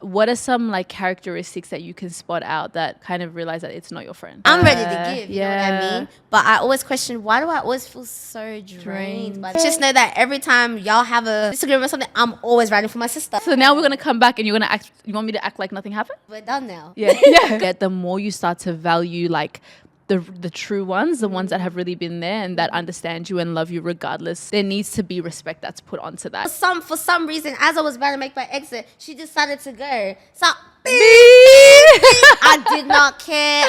what are some like characteristics that you can spot out that kind of realize that it's not your friend? I'm ready to give, you know what I mean? But I always question, why do I always feel so drained? But just know that every time y'all have a disagreement or something, I'm always writing for my sister. So now we're going to come back and you want me to act like nothing happened? We're done now. Yeah. The more you start to value like the true ones, the ones that have really been there and that understand you and love you regardless, there needs to be respect that's put onto that. For some reason, as I was about to make my exit, she decided to go. So I did not care.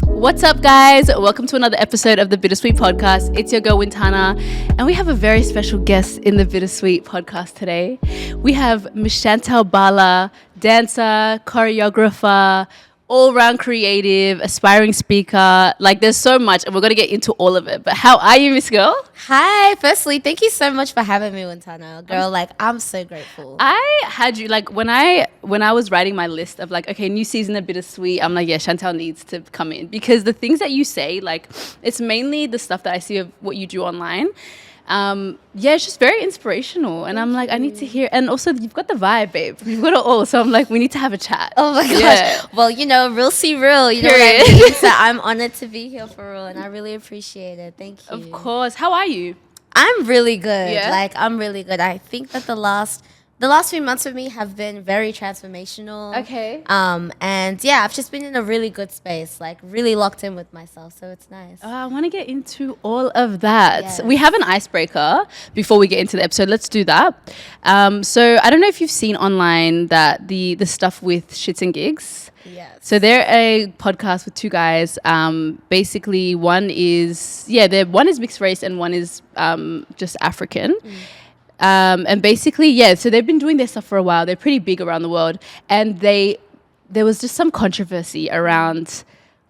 What's up, guys? Welcome to another episode of the Bittersweet Podcast. It's your girl, Wintana, and we have a very special guest in the Bittersweet Podcast today. We have Miss Chantal Bala, dancer, choreographer, all-round creative, aspiring speaker. Like, there's so much, and we're going to get into all of it. But how are you, Miss Girl? Hi. Firstly, thank you so much for having me, Wintana. Girl, I'm so grateful. I had you, like, when I was writing my list of, like, okay, new season of Bittersweet, I'm like, yeah, Chantal needs to come in. Because the things that you say, like, it's mainly the stuff that I see of what you do online. It's just very inspirational, and I'm like, I need to hear. And also, you've got the vibe, babe. You've got it all. So I'm like, we need to have a chat. Oh my gosh. Yeah. Well, real see real. You know what I mean? So I'm honored to be here for real, and I really appreciate it. Thank you. Of course. How are you? I'm really good. Yeah? I'm really good. I think that the last few months for me have been very transformational. Okay. And yeah, I've just been in a really good space, like really locked in with myself. So it's nice. I want to get into all of that. Yes. We have an icebreaker before we get into the episode. Let's do that. So I don't know if you've seen online that the stuff with Shxtsngigs. Yes. So they're a podcast with two guys. Basically, one is mixed race and one is just African. And basically, so they've been doing their stuff for a while. They're pretty big around the world. And there was just some controversy around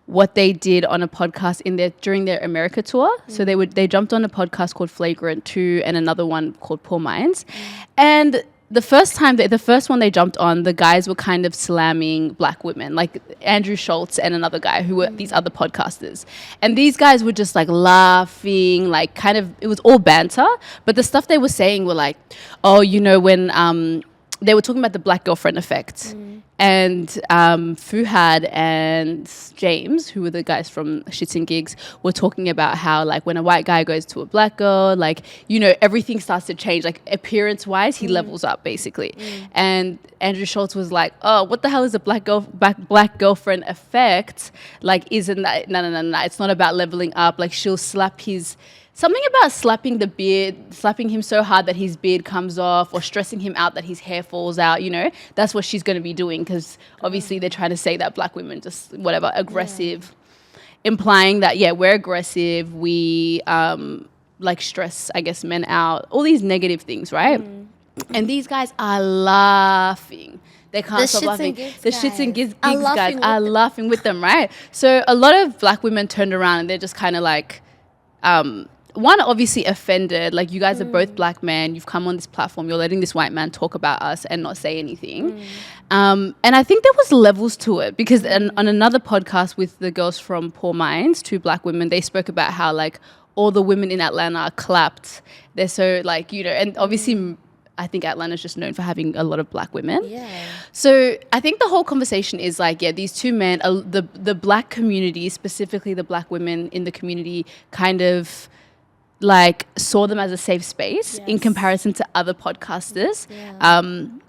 what they did on a podcast during their America tour. So they jumped on a podcast called Flagrant 2 and another one called Poor Minds. And the first one they jumped on, the guys were kind of slamming black women, like Andrew Schulz and another guy who were these other podcasters. And these guys were just like laughing, like kind of, it was all banter. But the stuff they were saying were like, oh, when they were talking about the black girlfriend effect. And Fuhad and James, who were the guys from Shxtsngigs, were talking about how, like, when a white guy goes to a black girl, like, everything starts to change. Like, appearance-wise, he levels up, basically. And Andrew Schulz was like, oh, what the hell is a black girlfriend effect? Like, isn't that... No. It's not about leveling up. Like, she'll slap his... Something about slapping the beard, slapping him so hard that his beard comes off, or stressing him out that his hair falls out, that's what she's going to be doing, because obviously they're trying to say that black women just, whatever, aggressive, implying that, we're aggressive, we, stress, I guess, men out, all these negative things, right? And these guys are laughing. They can't stop laughing. The Shxtsngigs guys are laughing with them, right? So a lot of black women turned around and they're just kind of like, one, obviously offended, like, you guys are both black men, you've come on this platform, you're letting this white man talk about us and not say anything. And I think there was levels to it, because on another podcast with the girls from Poor Minds, two black women, they spoke about how, like, all the women in Atlanta are clapped. They're so, like, and obviously I think Atlanta's just known for having a lot of black women. Yeah. So I think the whole conversation is like, these two men, the black community, specifically the black women in the community, kind of like saw them as a safe space in comparison to other podcasters. And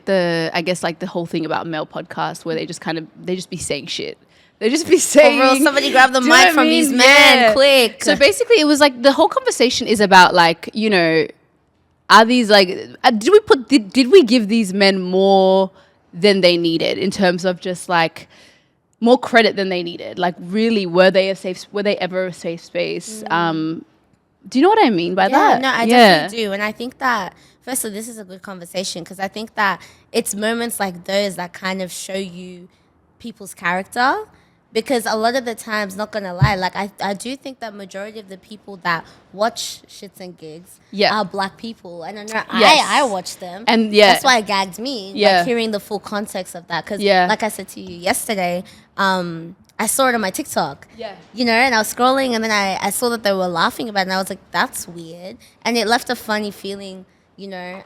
I guess like the whole thing about male podcasts where they just be saying shit. They just be saying, oh, bro, somebody grab the mic from these men, quick. So basically it was like the whole conversation is about like, are these like, did we give these men more than they needed in terms of just like more credit than they needed? Like, really, were they ever a safe space? Do you know what I mean by that? No, I definitely do. And I think that, firstly, this is a good conversation, because I think that it's moments like those that kind of show you people's character. Because a lot of the times, not gonna lie, like I do think that majority of the people that watch Shxtsngigs are black people, and I know I watch them, and that's why it gagged me, like hearing the full context of that. Because like I said to you yesterday, I saw it on my TikTok. Yeah. You know, and I was scrolling, and then I saw that they were laughing about it, and I was like, that's weird. And it left a funny feeling, you know,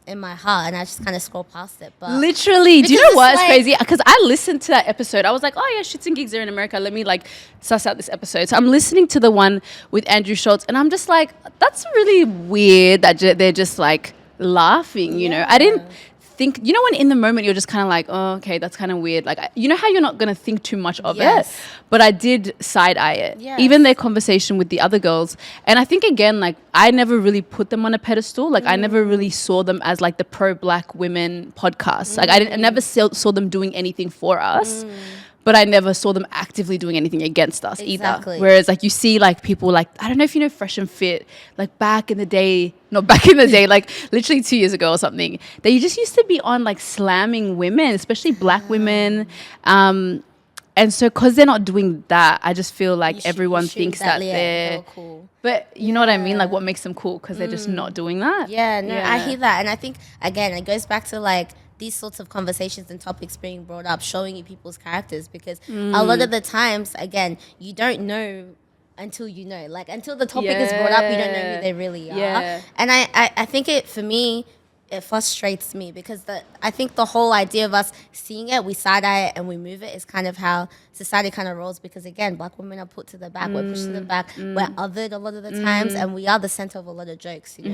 in my heart, and I just kind of scrolled past it. But literally, do you know what? It's like, crazy because I listened to that episode. I was like, oh yeah, Shxtsngigs are in America. Let me like suss out this episode. So I'm listening to the one with Andrew Schulz, and I'm just like, that's really weird that they're just like laughing. You know, I didn't think, you know, when in the moment you're just kind of like, oh, okay, that's kind of weird. Like, you know how you're not going to think too much of it, but I did side eye it. Even their conversation with the other girls. And I think, again, like, I never really put them on a pedestal. Like, I never really saw them as like the pro-black women podcast. Like, I never saw them doing anything for us. But I never saw them actively doing anything against us either. Whereas, like, you see, like, people like, I don't know if you know Fresh and Fit, like back in the day, not back in the day, like literally 2 years ago or something, they just used to be on like slamming women, especially black women. And so because they're not doing that, I just feel like everyone thinks that they're cool. But you know what I mean? Like, what makes them cool? Because they're just not doing that. I hear that. And I think, again, it goes back to like, these sorts of conversations and topics being brought up, showing you people's characters, because a lot of the times, again, you don't know until you know. Like, until the topic is brought up, you don't know who they really are. And I think for me, it frustrates me because I think the whole idea of us seeing it, we side-eye it and we move it, is kind of how society kind of rolls. Because again, black women are put to the back, we're pushed to the back, we're othered a lot of the times, and we are the center of a lot of jokes, you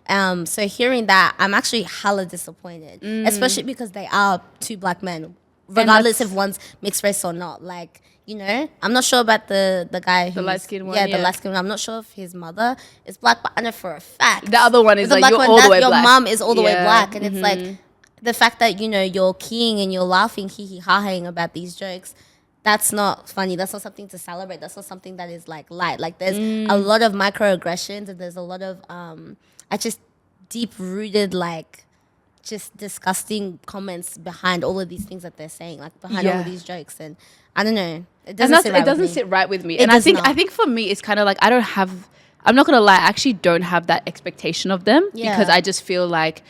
know. So hearing that, I'm actually hella disappointed, especially because they are two black men, regardless if one's mixed race or not. Like, you know, I'm not sure about the guy who's... The light-skinned one, the light-skinned one. I'm not sure if his mother is black, but I know for a fact. The other one is like, you're all the way black. Your mom is all the way black. And it's like, the fact that, you know, you're keying and you're laughing, hee-hee-ha-haing about these jokes, that's not funny. That's not something to celebrate. That's not something that is, like, light. Like, there's a lot of microaggressions, and there's a lot of, just deep-rooted, like, just disgusting comments behind all of these things that they're saying, like, behind all of these jokes. And I don't know. It doesn't sit right with me. And I think for me, it's kind of like, I'm not going to lie, I actually don't have that expectation of them because I just feel like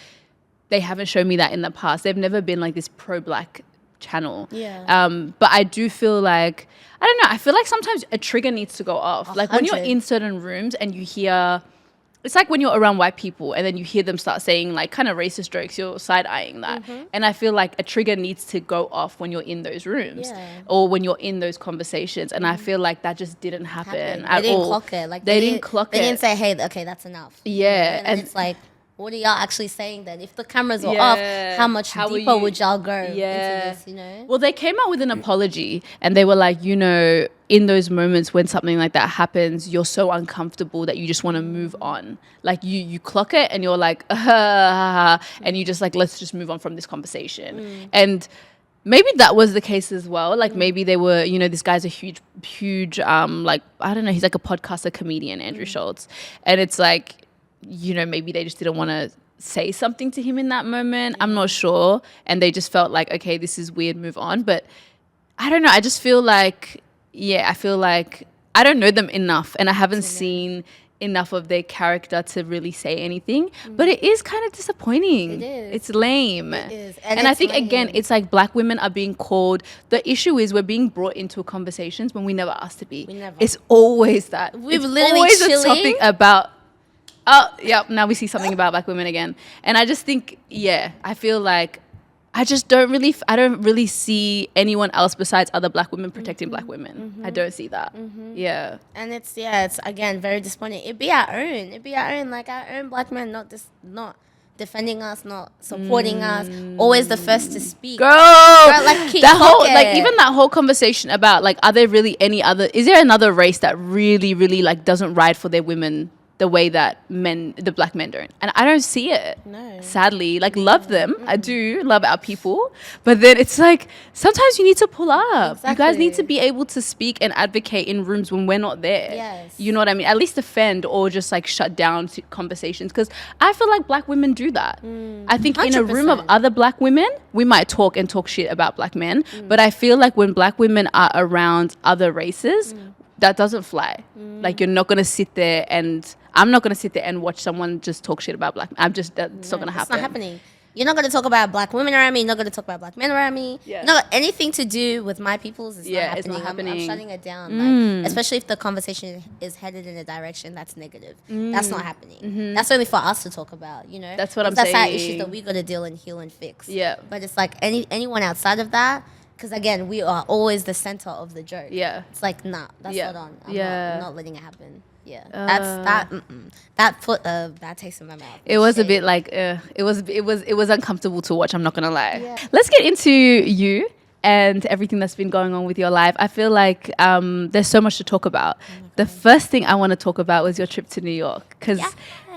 they haven't shown me that in the past. They've never been like this pro-black channel. But I do feel like, I don't know, I feel like sometimes a trigger needs to go off. 100. Like when you're in certain rooms and you hear... It's like when you're around white people and then you hear them start saying like kind of racist jokes, you're side-eyeing that. And I feel like a trigger needs to go off when you're in those rooms or when you're in those conversations. And I feel like that just didn't happen at all. They didn't clock it. Like they didn't clock it. They didn't say, hey, okay, that's enough. Yeah. And it's like, what are y'all actually saying then? If the cameras were off, how much deeper would y'all go into this, you know? Well, they came out with an apology and they were like, you know, in those moments when something like that happens, you're so uncomfortable that you just want to move on. Like you clock it and you're like, and you just like, let's just move on from this conversation. And maybe that was the case as well. Like maybe they were, you know, this guy's a huge, like, I don't know, he's like a podcaster, comedian, Andrew Schulz. And it's like, you know, maybe they just didn't want to say something to him in that moment. I'm not sure. And they just felt like, okay, this is weird, move on. But I don't know. I just feel like, I feel like I don't know them enough and I haven't seen enough of their character to really say anything. But it is kind of disappointing. It is. It's lame. It is. And I think, again, it's like black women are being called. The issue is we're being brought into conversations when we never asked to be. It's always that. We've it's literally always chilling. a topic about... Oh, yep, now we see something about black women again. And I just think, I feel like I don't really see anyone else besides other black women protecting black women. I don't see that. Yeah. And it's again, very disappointing. It'd be our own, like our own black men, not defending us, not supporting us, always the first to speak. Girl, like keep even that whole conversation about like, are there really is there another race that really, really like doesn't ride for their women the way that the black men don't? And I don't see it. No. Sadly, like love them. I do love our people. But then it's like, sometimes you need to pull up. Exactly. You guys need to be able to speak and advocate in rooms when we're not there. Yes. You know what I mean? At least defend or just like shut down conversations. Because I feel like black women do that. I think 100%. In a room of other black women, we might talk shit about black men. But I feel like when black women are around other races, that doesn't fly. Like you're not going to sit there and... I'm not going to sit there and watch someone just talk shit about black men. That's not going to happen. It's not happening. You're not going to talk about black women around me. You're not going to talk about black men around me. Yeah. No, anything to do with my peoples is Yeah, not it's happening. not happening. I'm shutting it down. Like, especially if the conversation is headed in a direction that's negative. That's not happening. That's only for us to talk about, you know? That's what I'm that's our saying. issues that we got to deal and heal and fix. Yeah. But it's like anyone outside of that, because again, we are always the center of the joke. Yeah. It's like, nah, that's not on. I'm not letting it happen. Yeah, that taste in my mouth. It was a bit like it was uncomfortable to watch. I'm not gonna lie. Yeah. Let's get into you and everything that's been going on with your life. I feel like there's so much to talk about. The first thing I want to talk about was your trip to New York, because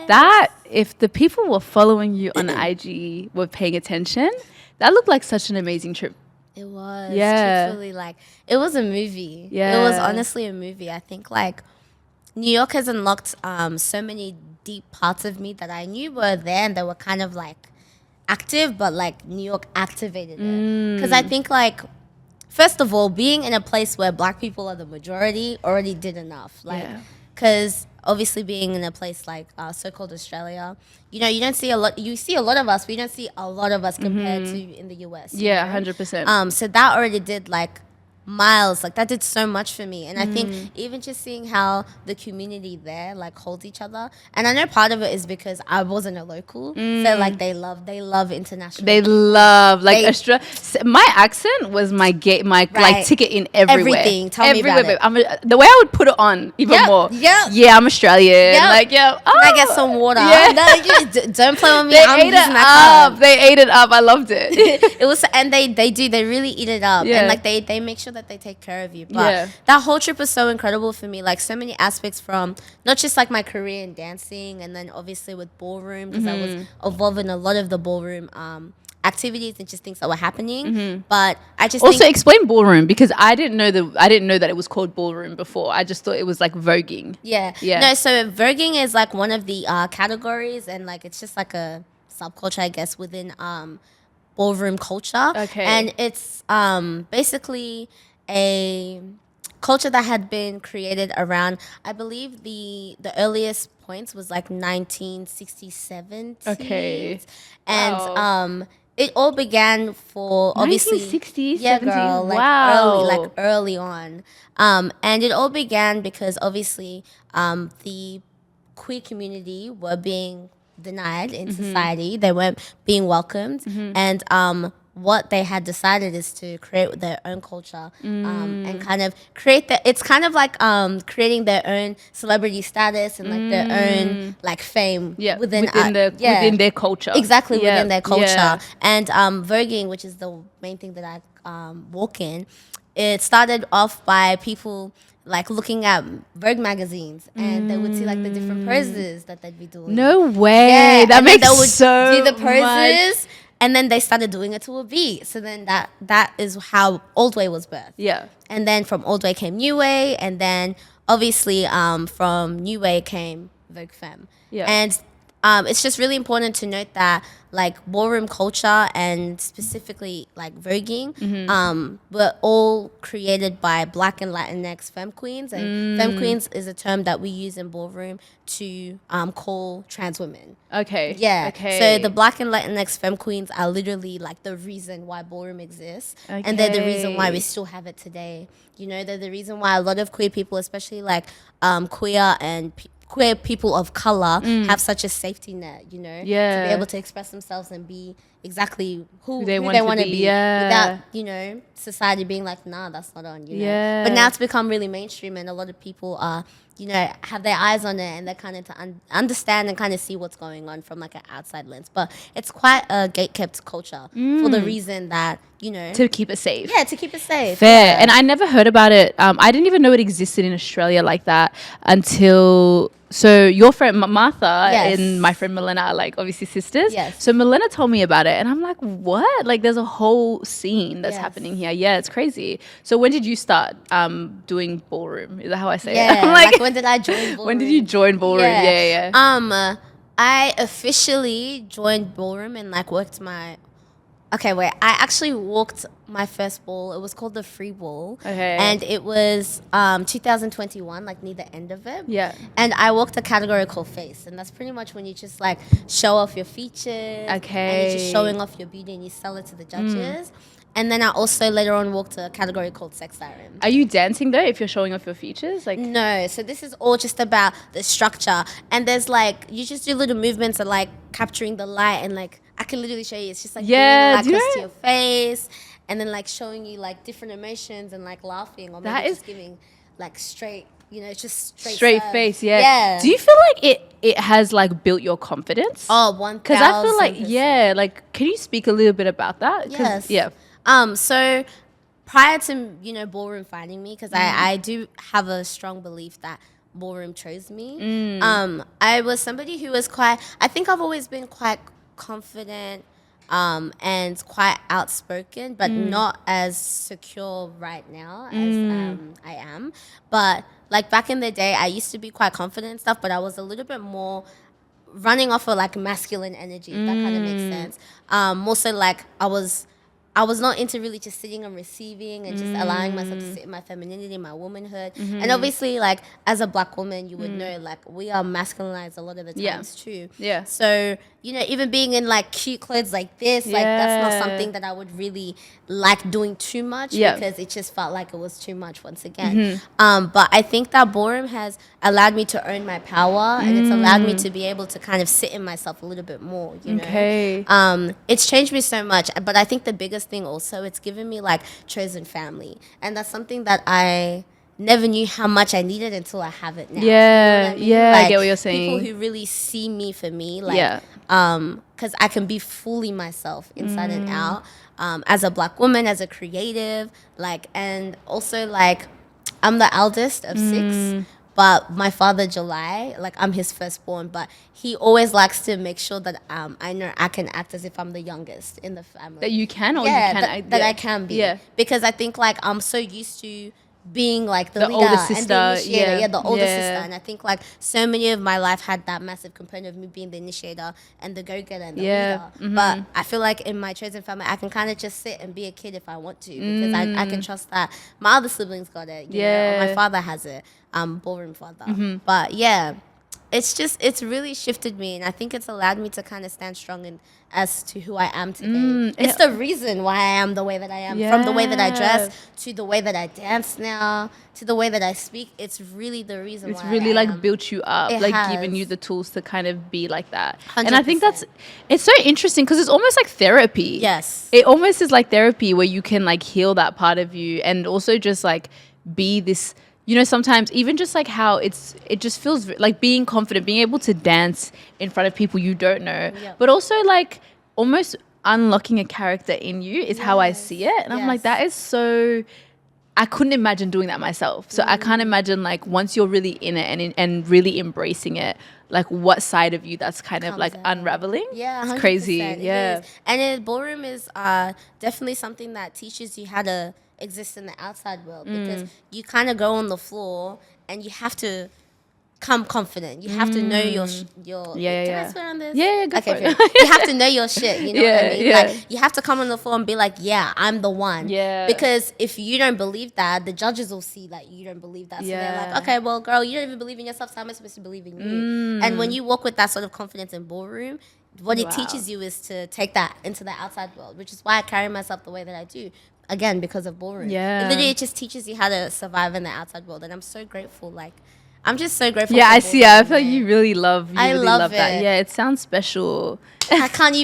that, if the people were following you on IG were paying attention, that looked like such an amazing trip. It was. Yeah. Truthfully, like, it was a movie. Yeah. It was honestly a movie. I think, like, New York has unlocked so many deep parts of me that I knew were there, and they were kind of, like, active, but, like, New York activated it. Because I think, like, first of all, being in a place where black people are the majority already did enough. Like, because obviously being in a place like so-called Australia, you know, you don't see a lot. You see a lot of us, but you don't see a lot of us compared to in the US. Yeah, know? 100%. So that already did like miles. Like that did so much for me. And I think even just seeing how the community there like holds each other. And I know part of it is because I wasn't a local. So like they love international. They love like Australia. My accent was my like ticket in everywhere. Everything. Tell me about it. The way I would put it on even more. Yeah, I'm Australian. Like Can I get some water? Yeah. No, don't play with me. They I'm ate using it that up. They ate it up. I loved it. It was, and they really eat it up. Yeah. And like they make sure that they take care of you. But that whole trip was so incredible for me. Like so many aspects from not just like my career in dancing, and then obviously with ballroom, because I was involved in a lot of the ballroom activities and just things that were happening. But I just also explain ballroom, because I didn't know that it was called ballroom before. I just thought it was like voguing. Yeah. No, so voguing is like one of the categories, and like it's just like a subculture, I guess, within ballroom culture. Okay. And it's basically a culture that had been created around, I believe the earliest points was like 1967. Okay. And it all began for obviously 1960s, yeah, 70s. girl, like Wow. early on. And it all began because obviously the queer community were being denied in society. They weren't being welcomed. And what they had decided is to create their own culture and kind of create it's kind of like creating their own celebrity status and like their own like fame within their culture. Exactly, within their culture. Yeah. And voguing, which is the main thing that I walk in, it started off by people like looking at Vogue magazines, and they would see like the different poses that they'd be doing. No way. Yeah, That and makes then they would so do the poses, much. and then they started doing it to a beat. So then that is how Old Way was birthed. Yeah. And then from Old Way came New Way, and then obviously from New Way came Vogue Femme. Yeah. And it's just really important to note that like ballroom culture and specifically like voguing were all created by Black and Latinx femme queens. And femme queens is a term that we use in ballroom to call trans women. Okay. Yeah. Okay. So the Black and Latinx femme queens are literally like the reason why ballroom exists. Okay. And they're the reason why we still have it today. You know, they're the reason why a lot of queer people, especially like queer and queer people of color, have such a safety net, you know, to be able to express themselves and be exactly who they want to be without, you know, society being like, nah, that's not on, you know. But now it's become really mainstream, and a lot of people are, you know, have their eyes on it, and they're kind of to understand and kind of see what's going on from like an outside lens. But it's quite a gatekept culture for the reason that, you know, to keep it safe. Yeah, to keep it safe. Fair. Yeah. And I never heard about it. I didn't even know it existed in Australia like that until... So your friend Martha and my friend Melina are like obviously sisters. Yes. So Melina told me about it, and I'm like, what? Like there's a whole scene that's happening here. Yeah, it's crazy. So when did you start doing ballroom? Is that how I say it? Yeah. I'm like when did I join ballroom? When did you join ballroom? Yeah. I officially joined ballroom and like worked my Okay, wait. I actually walked my first ball. It was called the Free Ball. Okay. And it was 2021, like near the end of it. Yeah. And I walked a category called Face. And that's pretty much when you just like show off your features. Okay. And you're just showing off your beauty and you sell it to the judges. And then I also later on walked a category called Sex Siren. Are you dancing though if you're showing off your features? Like No, so this is all just about the structure. And there's like, you just do little movements of like capturing the light and like, I can literally show you. It's just like Yeah, bringing the light do close it. to your face and then like showing you like different emotions and like laughing or maybe That is- just giving like straight, you know, it's just straight serve. face, yeah. Yeah. Do you feel like it has like built your confidence? Oh, 1,000%. Because I feel like, yeah, like, can you speak a little bit about that? 'Cause- Yes. Yeah. So prior to, you know, ballroom finding me, because I do have a strong belief that ballroom chose me. I was somebody who was quite, I think I've always been quite confident and quite outspoken, but not as secure right now as I am. But like back in the day, I used to be quite confident and stuff, but I was a little bit more running off of like masculine energy, if that kind of makes sense. More so like I was not into really just sitting and receiving and just allowing myself to sit in my femininity, my womanhood. And obviously, like, as a black woman, you would know, like, we are masculinized a lot of the times too. Yeah. So, you know, even being in, like, cute clothes like this, like, that's not something that I would really like doing too much because it just felt like it was too much once again. But I think that ballroom has allowed me to own my power and it's allowed me to be able to kind of sit in myself a little bit more, you know? Okay. It's changed me so much, but I think the biggest thing also, it's given me like chosen family, and that's something that I never knew how much I needed until I have it now. Yeah, you know what I mean? yeah, Like, I get what you're saying. People who really see me for me, like, because I can be fully myself inside and out, as a black woman, as a creative, like, and also like, I'm the eldest of 6. But my father, July, like I'm his firstborn, but he always likes to make sure that I know I can act as if I'm the youngest in the family. That you can or yeah, you can that I can be. Yeah. Because I think like I'm so used to being like the leader older and sister, the initiator. yeah. The older Yeah. sister. And I think like so many of my life had that massive component of me being the initiator and the go-getter and the leader. But I feel like in my chosen family, I can kind of just sit and be a kid if I want to because I can trust that my other siblings got it. You know, or my father has it. Ballroom father. But yeah, it's really shifted me, and I think it's allowed me to kind of stand strong in as to who I am today. It's the reason why I am the way that I am, from the way that I dress to the way that I dance now to the way that I speak. It's really the reason. It's why really I like am. built you up, It like has. given you the tools to kind of be like that. And I think 100%. it's so interesting because it's almost like therapy. Yes. It almost is like therapy where you can like heal that part of you and also just like be this, you know, sometimes even just like how it just feels like being confident, being able to dance in front of people you don't know, but also like almost unlocking a character in you is how I see it. And I'm like, that is so, I couldn't imagine doing that myself. So I can't imagine like once you're really in it and really embracing it, like what side of you that's kind of Comes like out. unraveling. Yeah, It's 100%. crazy. It Yeah. is. And ballroom is definitely something that teaches you how to exist in the outside world because you kind of go on the floor and you have to come confident. You have to know your Yeah, Can yeah. I swear on this? Yeah, go okay, for it. fair. You have to know your shit. You know what I mean? Yeah. Like you have to come on the floor and be like, yeah, I'm the one. Yeah. Because if you don't believe that, the judges will see that you don't believe that. So they're Yeah. like, okay, well, girl, you don't even believe in yourself. So how am I supposed to believe in you? And when you walk with that sort of confidence in ballroom, what it Wow. teaches you is to take that into the outside world, which is why I carry myself the way that I do. Again, because of ballroom. Yeah. It just teaches you how to survive in the outside world. And I'm so grateful. Like, I'm just so grateful. Yeah, for I see. I ballroom, feel like man. you really love. I really love that. it. Yeah, it sounds special. I can't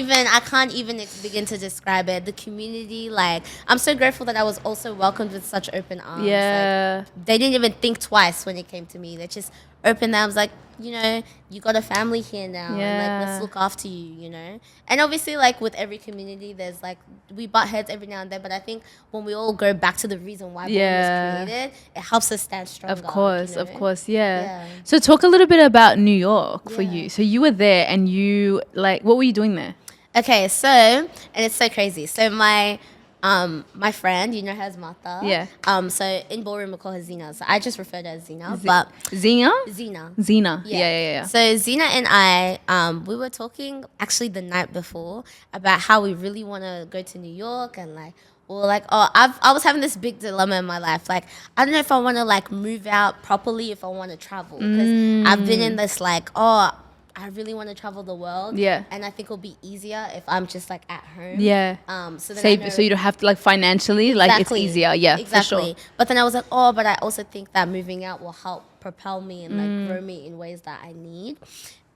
even begin to describe it. The community, like, I'm so grateful that I was also welcomed with such open arms. Yeah. Like, they didn't even think twice when it came to me. They just opened their arms, like, you know, you got a family here now, and like, let's look after you, you know. And obviously, like with every community, there's like we butt heads every now and then, but I think when we all go back to the reason why ballroom was created, it helps us stand stronger. Of course, you know? of course, yeah. Yeah. So talk a little bit about New York for Yeah. you. So you were there and you like, what were you doing there? Okay, so, and it's so crazy. So my my friend, you know her as Martha. Yeah. So in ballroom we call her Zena. So I just refer to her as Zena. But Zena? Zena. Zena. Yeah. So Zena and I, we were talking actually the night before about how we really want to go to New York, and like we were like, oh, I was having this big dilemma in my life. Like, I don't know if I want to like move out properly, if I want to travel, because I've been in this like, oh, I really want to travel the world. Yeah. And I think it'll be easier if I'm just like at home. Yeah. So then Save, so you don't have to like financially, like it's easier. Yeah, exactly. for sure. But then I was like, oh, but I also think that moving out will help propel me and like grow me in ways that I need.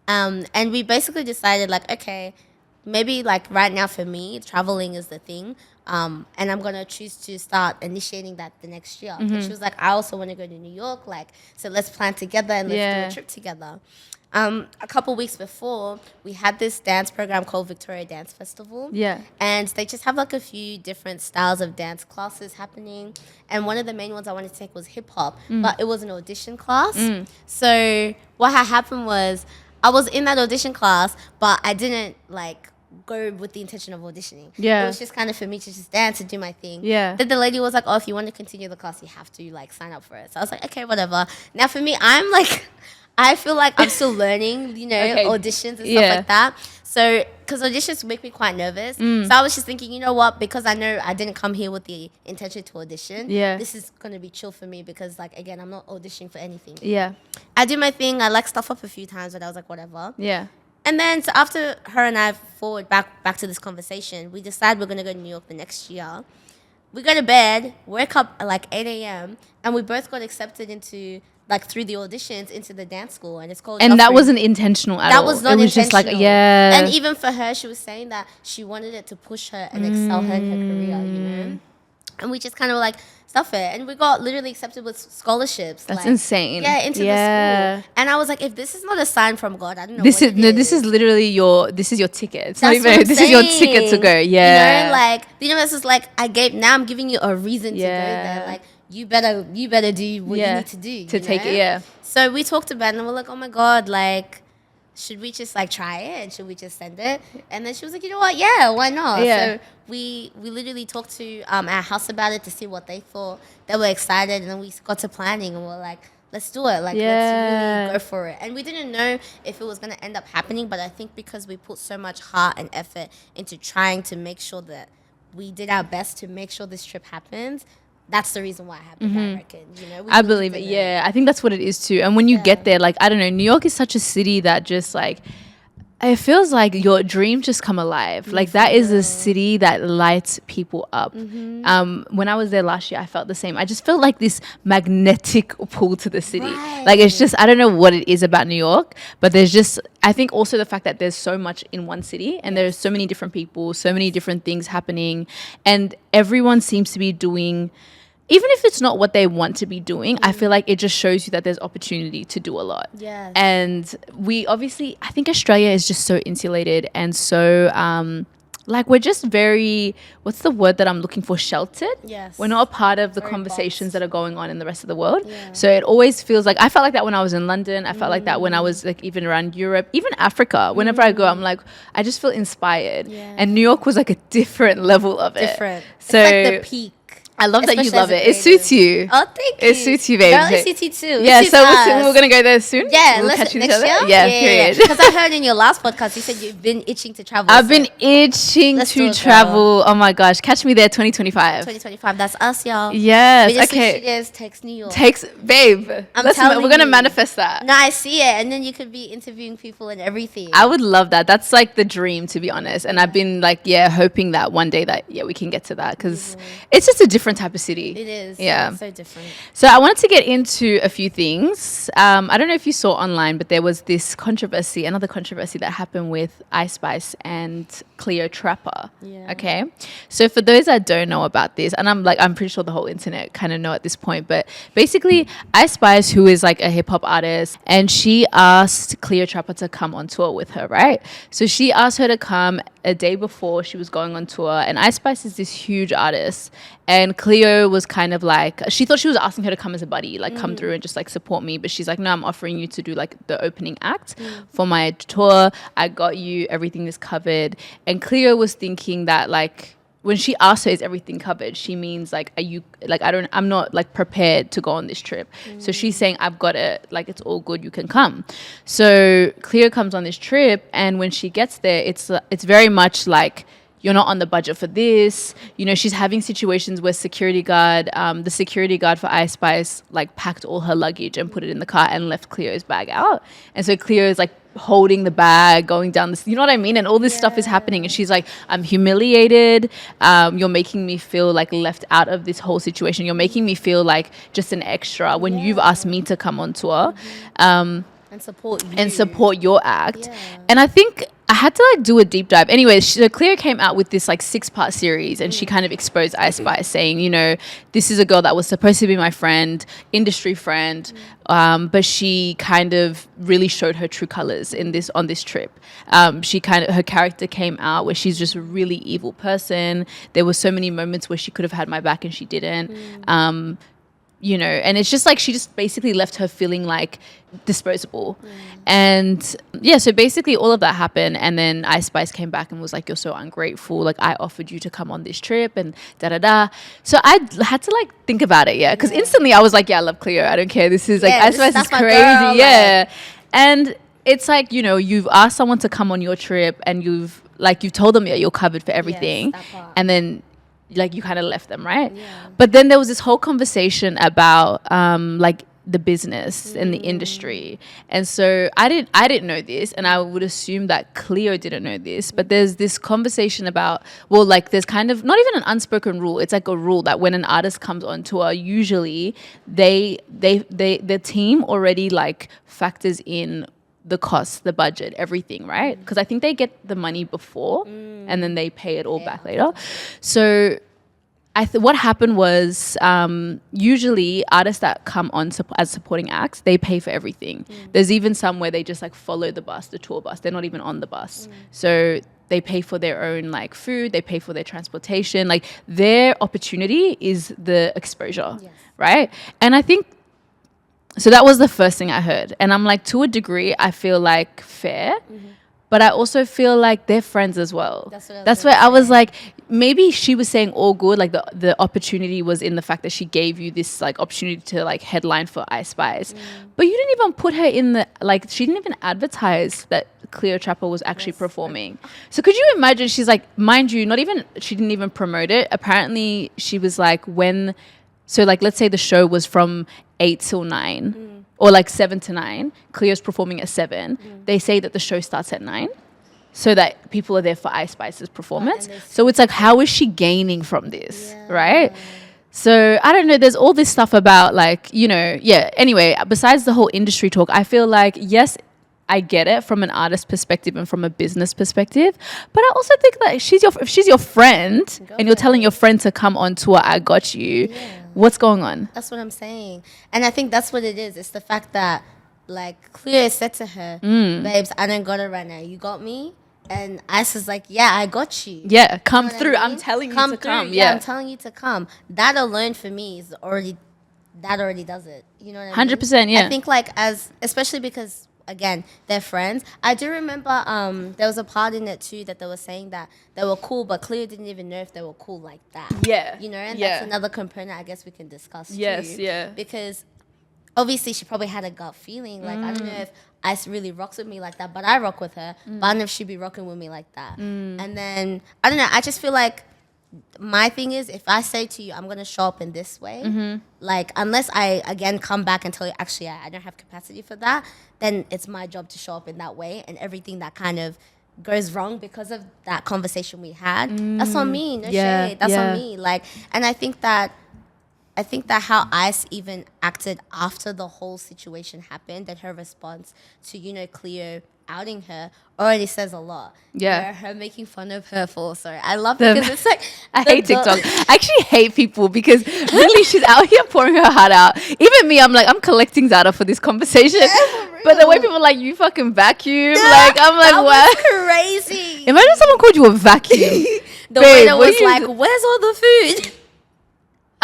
And we basically decided like, okay, maybe like right now for me, traveling is the thing. And I'm going to choose to start initiating that the next year. And she was like, I also want to go to New York. Like, so let's plan together and let's do a trip together. A couple weeks before, we had this dance program called Victoria Dance Festival. Yeah. And they just have like a few different styles of dance classes happening. And one of the main ones I wanted to take was hip hop, but it was an audition class. So what had happened was I was in that audition class, but I didn't like go with the intention of auditioning. Yeah. It was just kind of for me to just dance and do my thing. Yeah. Then the lady was like, oh, if you want to continue the class, you have to like sign up for it. So I was like, okay, whatever. Now for me, I'm like, I feel like I'm still learning, you know, auditions and stuff like that. So, because auditions make me quite nervous. So I was just thinking, you know what, because I know I didn't come here with the intention to audition. Yeah. This is going to be chill for me because, like, again, I'm not auditioning for anything. Yeah. I do my thing. I like stuff up a few times, but I was like, whatever. Yeah. And then, so after her and I forward back to this conversation, we decide we're going to go to New York the next year. We go to bed, wake up at like 8 a.m., and we both got accepted into, like, through the auditions into the dance school. And it's called And that wasn't intentional at all. That was not intentional. It was intentional. just like, yeah. And even for her, she was saying that she wanted it to push her and excel her in her career, you know? And we just kind of like, stuff it. And we got literally accepted with scholarships. That's like, insane. Yeah, into the school. And I was like, if this is not a sign from God, I don't know this what is it is. This is literally this is your ticket. It's That's not even, this is your ticket to go. Yeah. You know, like, the universe is like, I'm giving you a reason to go there. Like, you better do what you need to do. To take it, yeah. So we talked about it and we're like, oh my God, like, should we just like try it and should we just send it? And then she was like, you know what? Yeah, why not? Yeah. So we literally talked to our house about it to see what they thought. They were excited, and then we got to planning and we're like, let's do it. Like, let's really go for it. And we didn't know if it was going to end up happening, but I think because we put so much heart and effort into trying to make sure that we did our best to make sure this trip happens, that's the reason why it happened, I reckon. You know, I believe it. Yeah, I think that's what it is too. And when you get there, like, I don't know, New York is such a city that just like, it feels like your dreams just come alive. Like, that is a city that lights people up. When I was there last year, I felt the same. I just felt like this magnetic pull to the city. Right. Like, it's just, I don't know what it is about New York, but there's just, I think also the fact that there's so much in one city and there's so many different people, so many different things happening, and everyone seems to be doing, even if it's not what they want to be doing, I feel like it just shows you that there's opportunity to do a lot. Yes. And we obviously, I think Australia is just so insulated and so, like, we're just very, what's the word that I'm looking for? Sheltered. Yes. We're not a part of the Very conversations boxed. that are going on in the rest of the world. Yeah. So it always feels like, I felt like that when I was in London. I felt like that when I was like even around Europe, even Africa. Whenever I go, I'm like, I just feel inspired. Yeah. And New York was like a different level of it. Different. So it's like the peak. I love that you Especially love as a it. It suits you. Oh, thank you. It suits you, babe. Girl, it suits you too. Yeah, It so suits we're us. going to go there soon? Yeah, we'll let's catch next each other? year. Yeah, period. Because I heard in your last podcast you said you've been itching to travel. I've been itching Let's do to it, travel. Oh my gosh. Catch me there 2025. 2025. That's us, y'all. Yes. We just Okay. switched takes New York. Babe. telling We're going to you. manifest that. No, I see it, and then you could be interviewing people and everything. I would love that. That's like the dream, to be honest. And I've been like, hoping that one day that, we can get to that, because it's just a different type of city. It is. Yeah. It's so different. So I wanted to get into a few things. I don't know if you saw online, but there was this another controversy that happened with Icespice and Cleotrapa. Yeah. Okay. So for those that don't know about this, and I'm pretty sure the whole internet kind of know at this point, but basically Icespice, who is like a hip hop artist, and she asked Cleotrapa to come on tour with her, right? So she asked her to come a day before she was going on tour, and Icespice is this huge artist, and Cleo was kind of like, she thought she was asking her to come as a buddy, like come through and just like support me, but she's like, no, I'm offering you to do like the opening act for my tour. I got you, everything is covered. And Cleo was thinking that like, when she asks her, is everything covered? She means like, are you like, I'm not like prepared to go on this trip. So she's saying, I've got it. Like, it's all good. You can come. So Cleo comes on this trip. And when she gets there, it's very much like, you're not on the budget for this. You know, she's having situations where the security guard for Icespice like packed all her luggage and put it in the car and left Cleo's bag out. And so Cleo is like holding the bag, going down this, you know what I mean? And all this stuff is happening. And she's like, I'm humiliated. You're making me feel like left out of this whole situation. You're making me feel like just an extra when you've asked me to come on tour. And support your act. And I think I had to like do a deep dive. Anyway, so Cleo came out with this like 6-part series, and she kind of exposed Icespice, saying, you know, this is a girl that was supposed to be my friend, industry friend, but she kind of really showed her true colors on this trip. Her character came out where she's just a really evil person. There were so many moments where she could have had my back and she didn't. You know, and it's just like she just basically left her feeling like disposable. And so basically all of that happened, and then Icespice came back and was like, you're so ungrateful, like I offered you to come on this trip and so I had to like think about it, because instantly I was like, I love Cleo, I don't care, this is like Icespice is crazy, girl, and it's like, you know, you've asked someone to come on your trip and you've told them you're covered for everything, and then like you kind of left them, right? But then there was this whole conversation about like the business and the industry, and so I didn't know this, and I would assume that Cleo didn't know this, but there's this conversation about, well, like there's kind of not even an unspoken rule, it's like a rule that when an artist comes on tour, usually the team already like factors in the cost, the budget, everything, right? Because I think they get the money before and then they pay it all back later. So what happened was usually artists that come on as supporting acts, they pay for everything. There's even some where they just like follow the tour bus. They're not even on the bus. So they pay for their own like food, they pay for their transportation. Like their opportunity is the exposure, right? And I think, so that was the first thing I heard. And I'm like, to a degree, I feel like fair. But I also feel like they're friends as well. That's where I was like, maybe she was saying all good. Like the opportunity was in the fact that she gave you this like opportunity to like headline for Icespice. But you didn't even put her in the, like she didn't even advertise that Cleotrapa was actually performing. So could you imagine, she's like, mind you, she didn't even promote it. Apparently she was like, so like let's say the show was from 8 till 9. Or like 7 to 9, Cleo's performing at 7. They say that the show starts at 9 so that people are there for Icespice's performance. So it's like, how is she gaining from this, right? So I don't know, there's all this stuff about like, you know, anyway, besides the whole industry talk, I feel like, yes, I get it from an artist perspective and from a business perspective, but I also think that if she's your friend and you're telling your friend to come on tour, I got you. What's going on? That's what I'm saying. And I think that's what it is. It's the fact that like Cleo said to her, babes, I don't got it right now. You got me? And Ice is like, yeah, I got you. Yeah, come through. I'm telling you to come. Yeah, I'm telling you to come. That alone for me is already does it. You know what I mean? 100%, yeah. I think like especially because again, they're friends. I do remember there was a part in it too that they were saying that they were cool, but Cleo didn't even know if they were cool like that. Yeah. You know, and that's another component I guess we can discuss too. Yes, yeah. Because obviously she probably had a gut feeling. Like, I don't know if Ice really rocks with me like that, but I rock with her. But I don't know if she'd be rocking with me like that. And then, I don't know, I just feel like my thing is, if I say to you, I'm going to show up in this way, like, unless I, again, come back and tell you, actually, I don't have capacity for that, then it's my job to show up in that way. And everything that kind of goes wrong because of that conversation we had, that's on me. No shade. That's on me. Like, and I think that how Ice even acted after the whole situation happened, and her response to, you know, Cleo outing her already says a lot. Yeah. You know, her making fun of her for, sorry. I love it because it's like... I hate TikTok. I actually hate people because really she's out here pouring her heart out. Even me, I'm like, I'm collecting data for this conversation. Yeah, but the way people are like, you fucking vacuum. Like, I'm like, what? Crazy. Imagine someone called you a vacuum. The way that was like, where's all the food?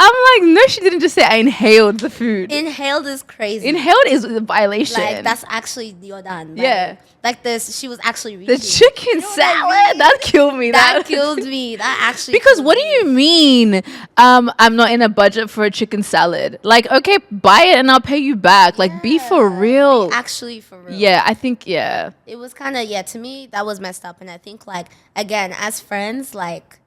I'm like, no, she didn't just say I inhaled the food. Inhaled is crazy. Inhaled is a violation. Like, that's actually you're done. Yeah. Like this, she was actually reaching. The chicken salad, I mean? that killed me. That killed me. That actually. Because what do you mean? I'm not in a budget for a chicken salad. Like, okay, buy it and I'll pay you back. Like, be for real. Be actually for real. Yeah, I think it was kind of to me that was messed up, and I think like again as friends, like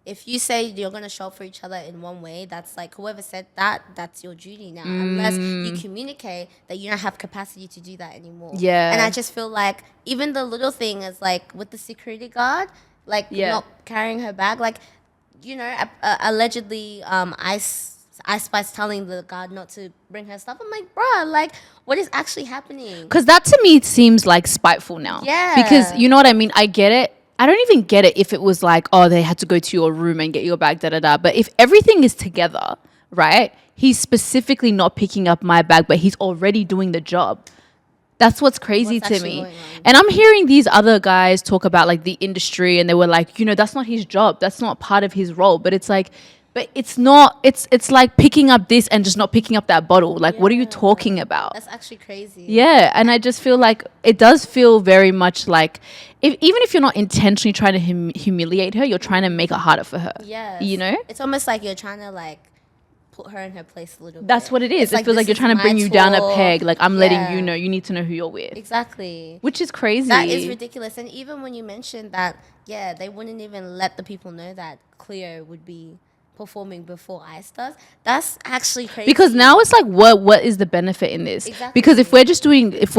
if you say you're gonna show up for each other in one way, that's like whoever said that, that's your duty now. Unless you communicate that you don't have capacity to do that anymore. Yeah. And I just feel like even the little thing is like with the security guard, like not carrying her bag, like allegedly Icespice telling the guard not to bring her stuff. I'm like, bruh, like what is actually happening? Because that to me seems like spiteful now. Yeah. Because you know what I mean? I get it. I don't even get it if it was like, oh, they had to go to your room and get your bag, da-da-da. But if everything is together, right? He's specifically not picking up my bag, but he's already doing the job. That's what's crazy to me. And I'm hearing these other guys talk about like the industry and they were like, that's not his job. That's not part of his role. But it's like, but it's not, it's like picking up this and just not picking up that bottle. Like, what are you talking about? That's actually crazy. Yeah. And I just feel like it does feel very much like, even if you're not intentionally trying to humiliate her, you're trying to make it harder for her. Yeah. It's almost like you're trying to like put her in her place a little bit. That's what it is. It feels like you're trying to bring you down a peg. Like, I'm letting you know, you need to know who you're with. Exactly. Which is crazy. That is ridiculous. And even when you mentioned that, they wouldn't even let the people know that Cleo would be performing before Ice does. That's actually crazy. Because now it's like, what is the benefit in this? Exactly. Because if we're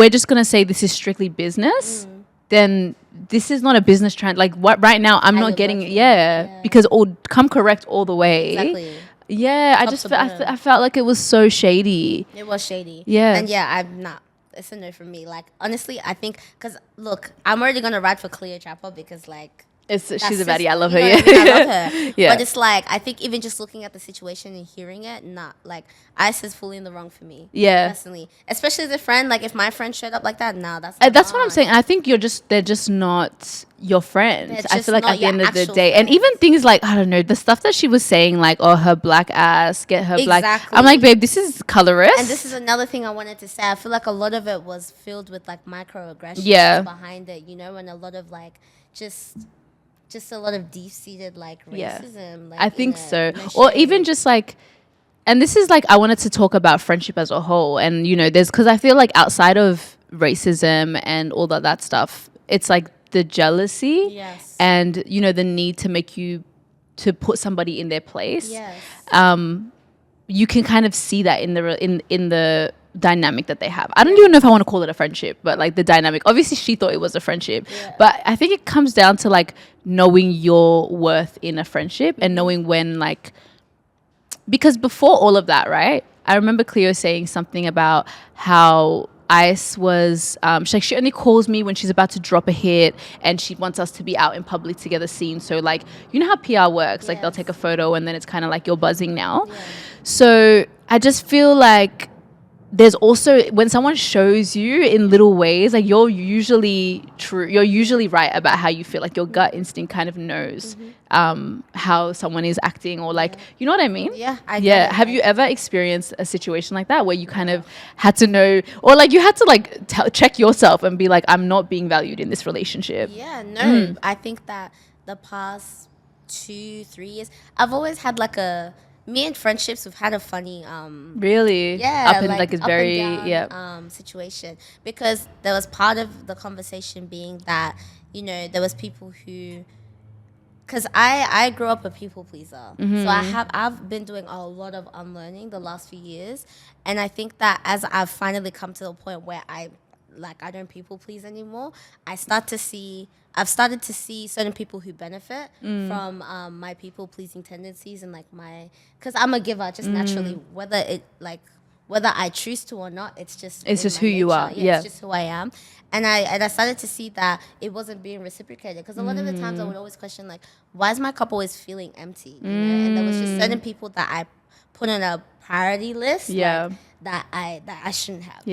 just gonna say this is strictly business, then this is not a business trend. Like, what right now I'm not getting it. Because come correct all the way. Exactly. Yeah, I felt like it was so shady. It was shady. Yeah. And I'm not. It's a no from me. Like, honestly, I think because look, I'm already gonna ride for Cleotrapa because like. She's a baddie. I love her. I love her. Yeah. But it's like, I think even just looking at the situation and hearing it, like Ice is fully in the wrong for me. Yeah. Personally, especially as a friend. Like if my friend showed up like that, that's what I'm saying. I think they're just not your friends. I feel like at the end of the day, and even things like, I don't know, the stuff that she was saying, like, oh, her black ass, get her black. I'm like, babe, this is colorist. And this is another thing I wanted to say. I feel like a lot of it was filled with like microaggressions behind it, and a lot of like just a lot of deep-seated like racism. Like, I think so. Or even just like, and this is like, I wanted to talk about friendship as a whole. And, because I feel like outside of racism and all that stuff, it's like the jealousy and, the need to put somebody in their place. Yes. You can kind of see that in the dynamic that they have. I don't even know if I want to call it a friendship, but like the dynamic. Obviously, she thought it was a friendship, but I think it comes down to like knowing your worth in a friendship and knowing when like, because before all of that, right? I remember Cleo saying something about how Ice was, she only calls me when she's about to drop a hit and she wants us to be out in public together seen. So like, you know how PR works, like they'll take a photo and then it's kind of like you're buzzing now. Yeah. So I just feel like there's also, when someone shows you in little ways, like you're usually right about how you feel. Like your gut instinct kind of knows how someone is acting, or like, you know what I mean? Yeah. Have you ever experienced a situation like that where you kind of had to know, or like you had to like check yourself and be like, I'm not being valued in this relationship? Yeah, no. I think that the past 2-3 years, I've always had like me and friendships, we've had a funny really up and down, situation, because there was part of the conversation being that there was people who, because I grew up a people pleaser, so I've been doing a lot of unlearning the last few years, and I think that as I've finally come to the point where I don't people please anymore, I've started to see certain people who benefit from my people pleasing tendencies and like because I'm a giver just naturally, whether I choose to or not, it's just who you are. It's just who I am. And I started to see that it wasn't being reciprocated, because a lot of the times I would always question like, why is my cup always feeling empty? And there was just certain people that I put on a priority list that I shouldn't have.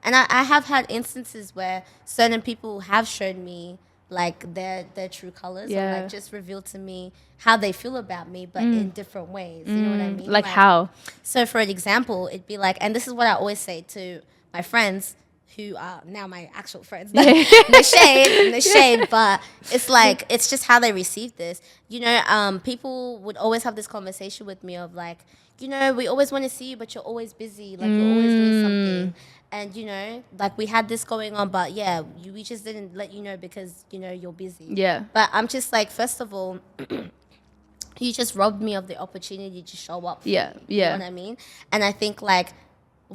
And I have had instances where certain people have shown me like their true colors, or Yeah. like just reveal to me how they feel about me, but in different ways. You know what I mean? Like how? So for an example, it'd be like, and this is what I always say to my friends who are now my actual friends. No shade, but it's like, it's just how they receive this. You know, people would always have this conversation with me of like, you know, we always want to see you, but you're always busy. Like, you're always doing something. And, you know, like, we had this going on, but yeah, we just didn't let you know because, you know, you're busy. Yeah. But I'm just like, first of all, you just robbed me of the opportunity to show up for Yeah, you. yeah. You know what I mean? And I think, like,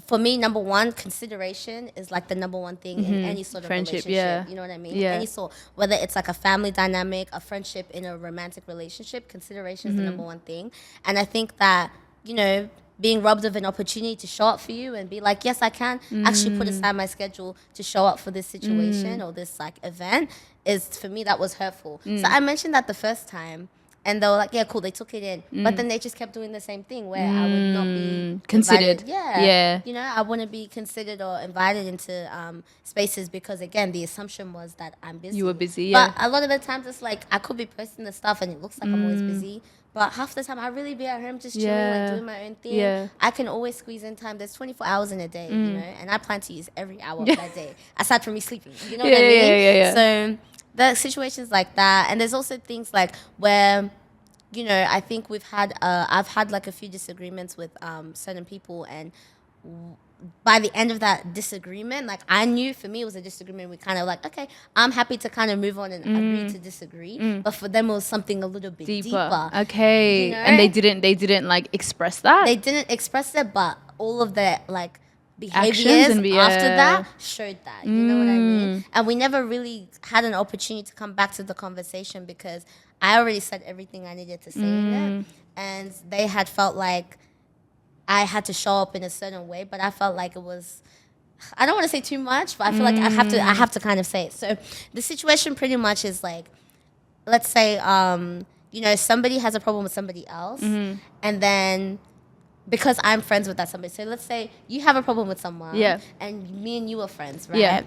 for me, number one, consideration is like the number one thing in any sort of Friendship, relationship. yeah. You know what I mean? Yeah. Any sort, whether it's like a family dynamic, a friendship, in a romantic relationship, consideration is the number one thing. And I think that, you know, being robbed of an opportunity to show up for you and be like, yes, I can actually put aside my schedule to show up for this situation or this like event, is, for me, that was hurtful. So I mentioned that the first time. And they were like, yeah, cool, they took it in. But then they just kept doing the same thing where I would not be considered. invited. Yeah. You know, I wouldn't be considered or invited into spaces because, again, the assumption was that I'm busy. You were busy, yeah. But a lot of the times it's like, I could be posting the stuff and it looks like I'm always busy. But half the time I really be at home just chilling, like doing my own thing. Yeah. I can always squeeze in time. There's 24 hours in a day, you know, and I plan to use every hour of that day, aside from me sleeping. You know what I mean? Yeah. So the situations like that. And there's also things like where, you know, I think I've had like a few disagreements with certain people, and by the end of that disagreement, like, I knew for me it was a disagreement. We kind of like, okay, I'm happy to kind of move on and agree to disagree. But for them, it was something a little bit deeper. Okay. You know? And they didn't like express that? They didn't express it, but all of their like behaviors and after that showed that. You know what I mean? And we never really had an opportunity to come back to the conversation because I already said everything I needed to say in it. And they had felt like I had to show up in a certain way, but I felt like it was, I don't want to say too much, but I feel like I have to kind of say it. So the situation pretty much is like, let's say, you know, somebody has a problem with somebody else, and then because I'm friends with that somebody, so let's say you have a problem with someone, and me and you are friends, right? Yeah.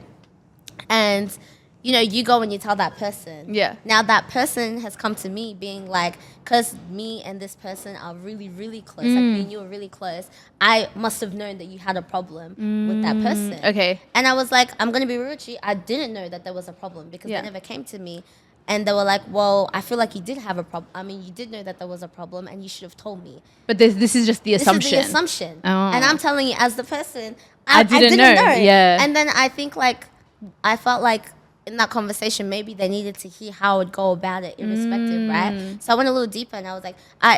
And you know, you go and you tell that person. Yeah. Now that person has come to me being like, because me and this person are really, really close, like me and you are really close, I must have known that you had a problem with that person. Okay. And I was like, I'm going to be real with you, I didn't know that there was a problem because they never came to me. And they were like, well, I feel like you did have a problem. I mean, you did know that there was a problem and you should have told me. But this is just the assumption. This is the assumption. Oh. And I'm telling you, as the person, I didn't know. Yeah. And then I think like, I felt like in that conversation, maybe they needed to hear how I would go about it irrespective, right? So I went a little deeper and I was like,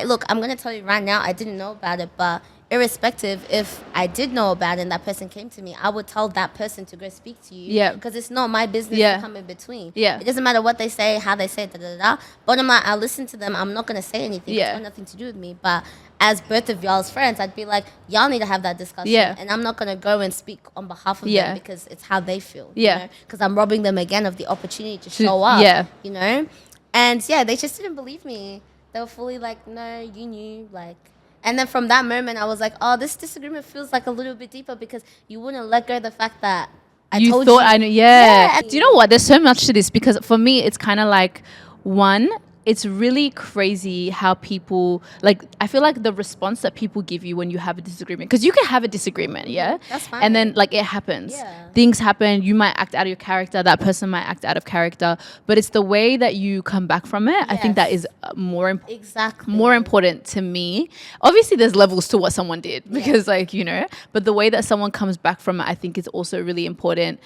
look, I'm going to tell you right now, I didn't know about it, but irrespective, if I did know about it and that person came to me, I would tell that person to go speak to you. Yeah. Because it's not my business to come in between. Yeah. It doesn't matter what they say, how they say it, da-da-da. Bottom line, I'll listen to them. I'm not going to say anything. Yeah. It's got nothing to do with me. But as both of y'all's friends, I'd be like, y'all need to have that discussion. Yeah. And I'm not going to go and speak on behalf of them because it's how they feel. Yeah. Because I'm robbing them again of the opportunity to show up. Yeah. You know? And yeah, they just didn't believe me. They were fully like, no, you knew. Like, and then from that moment, I was like, oh, this disagreement feels like a little bit deeper because you wouldn't let go of the fact that I told you. I know. Yeah. Do you know what? There's so much to this because for me, it's kind of like, one, it's really crazy how people, like, I feel like the response that people give you when you have a disagreement, because you can have a disagreement, That's fine. and then like it happens. Yeah. Things happen. You might act out of your character. That person might act out of character. But it's the way that you come back from it. I think that is more important to me. Obviously, there's levels to what someone did because, like, you know, but the way that someone comes back from it, I think, is also really important.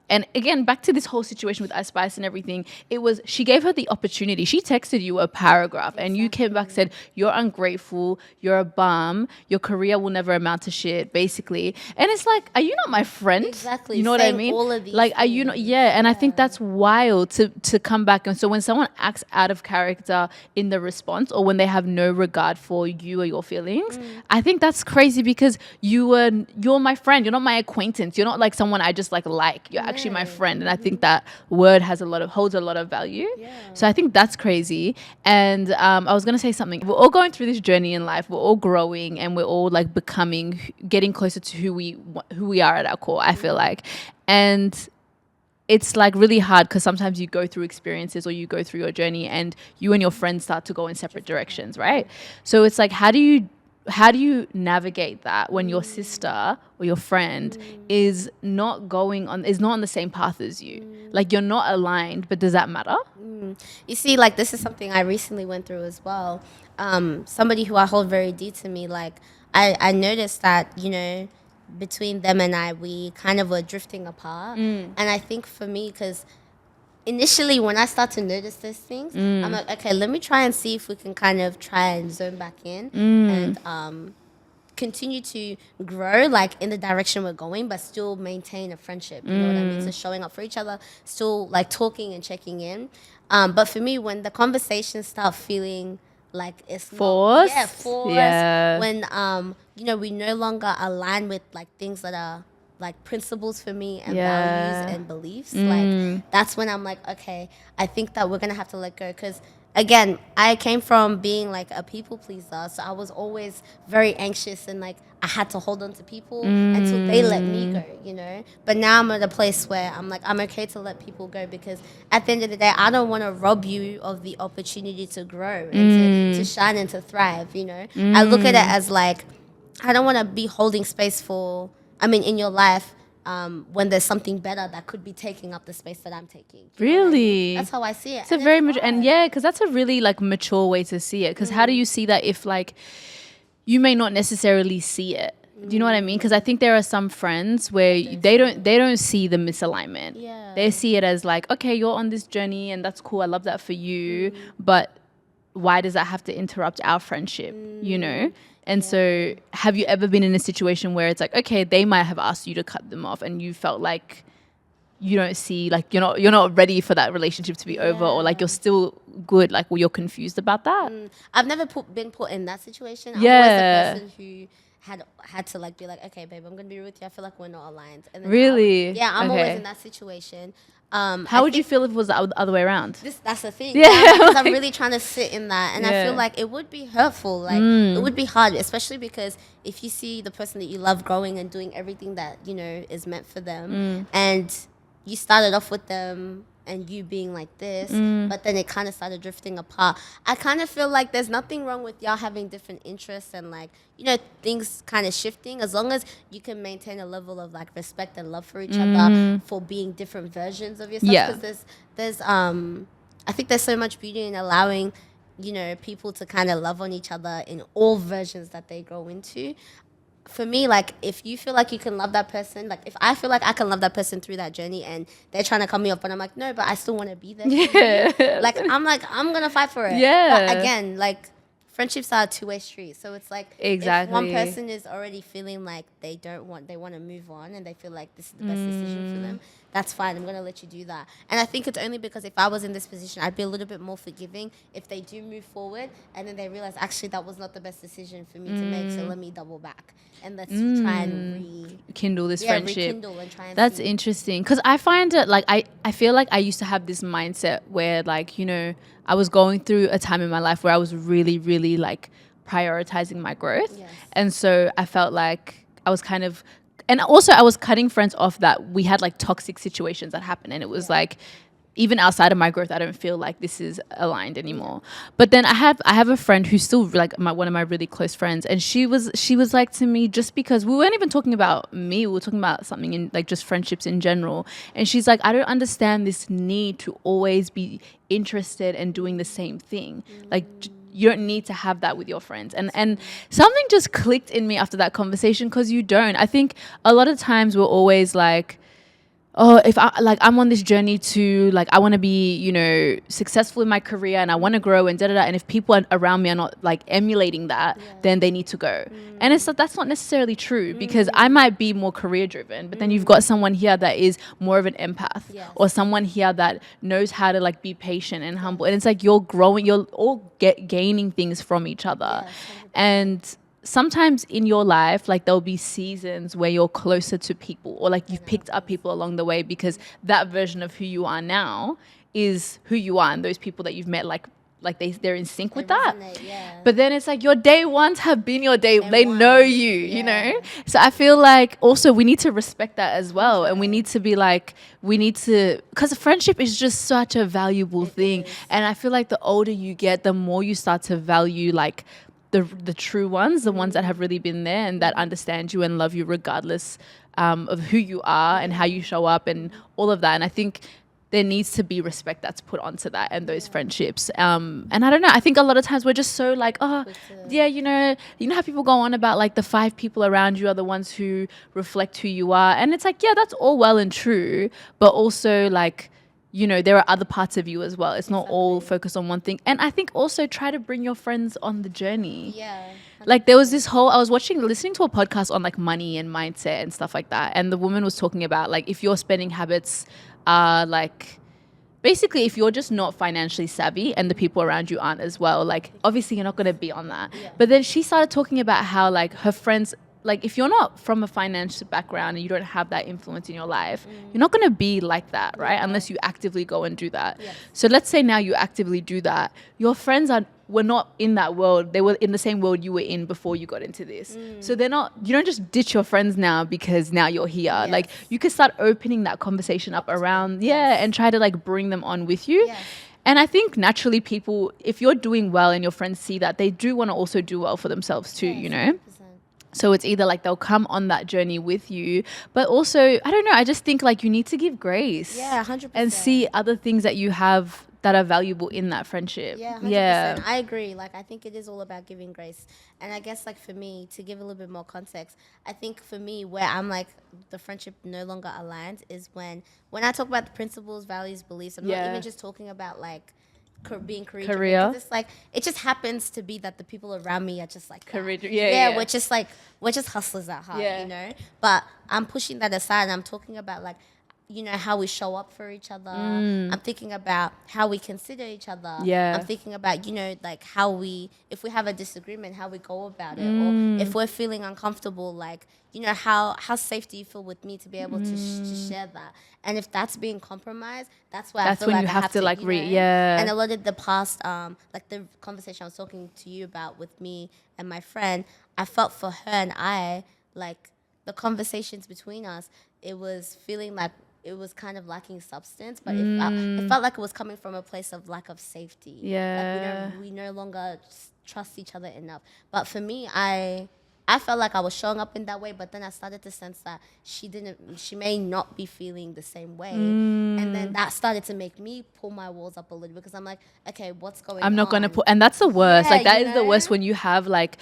And again, back to this whole situation with Icespice and everything, it was, she gave her the opportunity. She texted you a paragraph and you came back and said, you're ungrateful, you're a bum, your career will never amount to shit, basically. And it's like, are you not my friend? Exactly. You know what I mean? All of these like, are you not? Yeah. And I think that's wild to come back. And so when someone acts out of character in the response or when they have no regard for you or your feelings, I think that's crazy because you're my friend. You're not my acquaintance. You're not like someone I just like. You're actually my friend, and I think that word holds a lot of value. So I think that's crazy. And I was gonna say something. We're all going through this journey in life. We're all growing, and we're all like becoming, getting closer to who we are at our core. I feel like, and it's like really hard because sometimes you go through experiences or you go through your journey and you and your friends start to go in separate directions, right? So it's like, how do you navigate that when your sister or your friend is not on the same path as you? Like, you're not aligned, but does that matter? You see, like, this is something I recently went through as well. Somebody who I hold very dear to me, like, I noticed that, you know, between them and I, we kind of were drifting apart. And I think for me, because initially when I start to notice those things, I'm like, okay, let me try and see if we can kind of try and zone back in and continue to grow, like, in the direction we're going, but still maintain a friendship. You know what I mean? So showing up for each other, still, like, talking and checking in. But for me, when the conversations start feeling like it's forced, forced, when you know, we no longer align with, like, things that are like principles for me and values and beliefs, like, that's when I'm like, okay, I think that we're gonna have to let go. Because again, I came from being like a people pleaser, so I was always very anxious and like I had to hold on to people until they let me go, you know. But now I'm at a place where I'm like, I'm okay to let people go, because at the end of the day, I don't want to rob you of the opportunity to grow and to shine and to thrive, you know. I look at it as like, I don't want to be holding space for, I mean, in your life, when there's something better that could be taking up the space that I'm taking. Really? That's how I see it. It's a very mature, and yeah, because that's a really like mature way to see it. Because how do you see that if like you may not necessarily see it? Do you know what I mean? Because I think there are some friends where they don't see the misalignment. Yeah. They see it as like, okay, you're on this journey and that's cool. I love that for you, but why does that have to interrupt our friendship? You know? And so have you ever been in a situation where it's like, okay, they might have asked you to cut them off and you felt like you don't see, like, you're not ready for that relationship to be over, or like you're still good, like, well, you're confused about that? I've never been put in that situation. I'm always the person who had to like be like, okay, babe, I'm gonna be real with you. I feel like we're not aligned. And then Really? I'm always in that situation. How would you feel if it was the other way around? That's the thing. Yeah, because I'm really trying to sit in that, and I feel like it would be hurtful. Like it would be hard, especially because if you see the person that you love growing and doing everything that, you know, is meant for them, and you started off with them and you being like this, but then it kind of started drifting apart. I kind of feel like there's nothing wrong with y'all having different interests and, like, you know, things kind of shifting, as long as you can maintain a level of like respect and love for each other for being different versions of yourself. Because there's I think there's so much beauty in allowing, you know, people to kind of love on each other in all versions that they grow into. For me, like, if you feel like you can love that person, like, if I feel like I can love that person through that journey and they're trying to cut me off, but I'm like, no, but I still want to be there. Like, I'm going to fight for it. But again, like, friendships are a two-way street. So it's like, if one person is already feeling like they want to move on and they feel like this is the best decision for them, that's fine. I'm going to let you do that. And I think it's only because if I was in this position, I'd be a little bit more forgiving if they do move forward and then they realize, actually, that was not the best decision for me to make, so let me double back and let's try and rekindle this friendship. Rekindle and try and That's interesting, because I find it like I feel like I used to have this mindset where, like, you know, I was going through a time in my life where I was really, really like prioritizing my growth. And so I felt like I was kind of, and also I was cutting friends off that we had like toxic situations that happened, and it was like, even outside of my growth, I don't feel like this is aligned anymore. But then I have a friend who's still like one of my really close friends, and she was like to me, just because we weren't even talking about me, we were talking about something in like just friendships in general, and she's like, I don't understand this need to always be interested in doing the same thing. Like, you don't need to have that with your friends. And something just clicked in me after that conversation, because you don't. I think a lot of times we're always like, oh, if I'm on this journey to, like, I want to be, you know, successful in my career and I want to grow and da-da-da. And if people around me are not like emulating that, then they need to go. And that's not necessarily true, because I might be more career driven, but then you've got someone here that is more of an empath, or someone here that knows how to like be patient and humble. And it's like you're growing, you're all gaining things from each other. And sometimes in your life, like, there'll be seasons where you're closer to people, or like you've picked up people along the way, because that version of who you are now is who you are, and those people that you've met like like they're in sync with that. Resonate, yeah. But then it's like your day ones have been your day. They know ones, you, you know? So I feel like also we need to respect that as well. And we need to be like, because friendship is just such a valuable thing. And I feel like the older you get, the more you start to value like the true ones, the ones that have really been there and that understand you and love you regardless of who you are and how you show up and all of that. And I think there needs to be respect that's put onto that and those friendships. And I don't know, I think a lot of times we're just so like, you know how people go on about like the 5 people around you are the ones who reflect who you are. And it's like, yeah, that's all well and true. But also like, you know, there are other parts of you as well. It's not all focused on one thing. And I think also try to bring your friends on the journey. Yeah. Like there was this whole, I was listening to a podcast on like money and mindset and stuff like that. And the woman was talking about like if your spending habits are like, basically if you're just not financially savvy and the people around you aren't as well, like obviously you're not going to be on that. Yeah. But then she started talking about how like her friends, like if you're not from a financial background and you don't have that influence in your life, you're not going to be like that, right? Unless you actively go and do that. Yes. So let's say now you actively do that. Your friends were not in that world. They were in the same world you were in before you got into this. So you don't just ditch your friends now because now you're here. Yes. Like you could start opening that conversation up around, and try to like bring them on with you. Yes. And I think naturally people, if you're doing well and your friends see that, they do want to also do well for themselves too, you know? 100%. So it's either like they'll come on that journey with you, but also, I don't know, I just think like you need to give grace. Yeah, 100%. And see other things that you have that are valuable in that friendship. Yeah, 100%. Yeah. I agree. Like, I think it is all about giving grace. And I guess like for me, to give a little bit more context, I think for me where I'm like the friendship no longer aligned is when I talk about the principles, values, beliefs, I'm not even just talking about like being career. It's like it just happens to be that the people around me are just like career. We're just hustlers at heart, you know. But I'm pushing that aside and I'm talking about like, you know, how we show up for each other. I'm thinking about how we consider each other. I'm thinking about, you know, like if we have a disagreement, how we go about it, or if we're feeling uncomfortable, like, you know, how safe do you feel with me to be able to share that? And if that's being compromised, that's where I feel like I have to like And a lot of the past, like the conversation I was talking to you about with me and my friend, I felt for her and I, like the conversations between us, it was feeling like it was kind of lacking substance, but it felt like it was coming from a place of lack of safety. Like we no longer trust each other enough. But for me, I felt like I was showing up in that way, but then I started to sense that she may not be feeling the same way. And then that started to make me pull my walls up a little because I'm like, okay, what's going on? I'm not going to and that's the worst. Like that is the worst when you have like,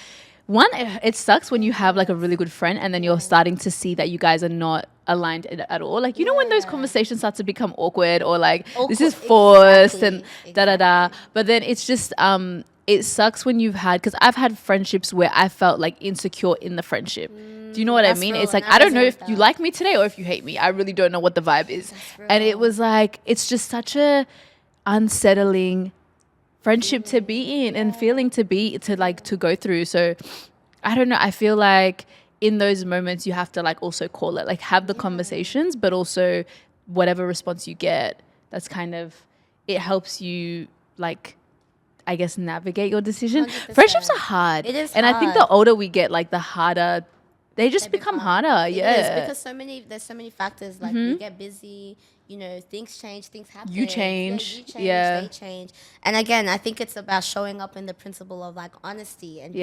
it sucks when you have like a really good friend and then you're starting to see that you guys are not aligned at all. Like, you know, when those conversations start to become awkward or like this is forced and da-da-da. But then it's just, it sucks when because I've had friendships where I felt like insecure in the friendship. Do you know what I mean? It's like, I don't know if you like me today or if you hate me. I really don't know what the vibe is. And it was like, it's just such a unsettling friendship to be in and feeling to go through. So I don't know. I feel like in those moments you have to like also call it, like have the conversations, but also whatever response you get, that's kind of, it helps you like, I guess, navigate your decision. 100%. Friendships are hard. It is hard. And I think the older we get, like the harder they just become harder. It is, because there's so many factors. Like we get busy, you know, things change, things happen. You change. You change, they change. And again, I think it's about showing up in the principle of like honesty and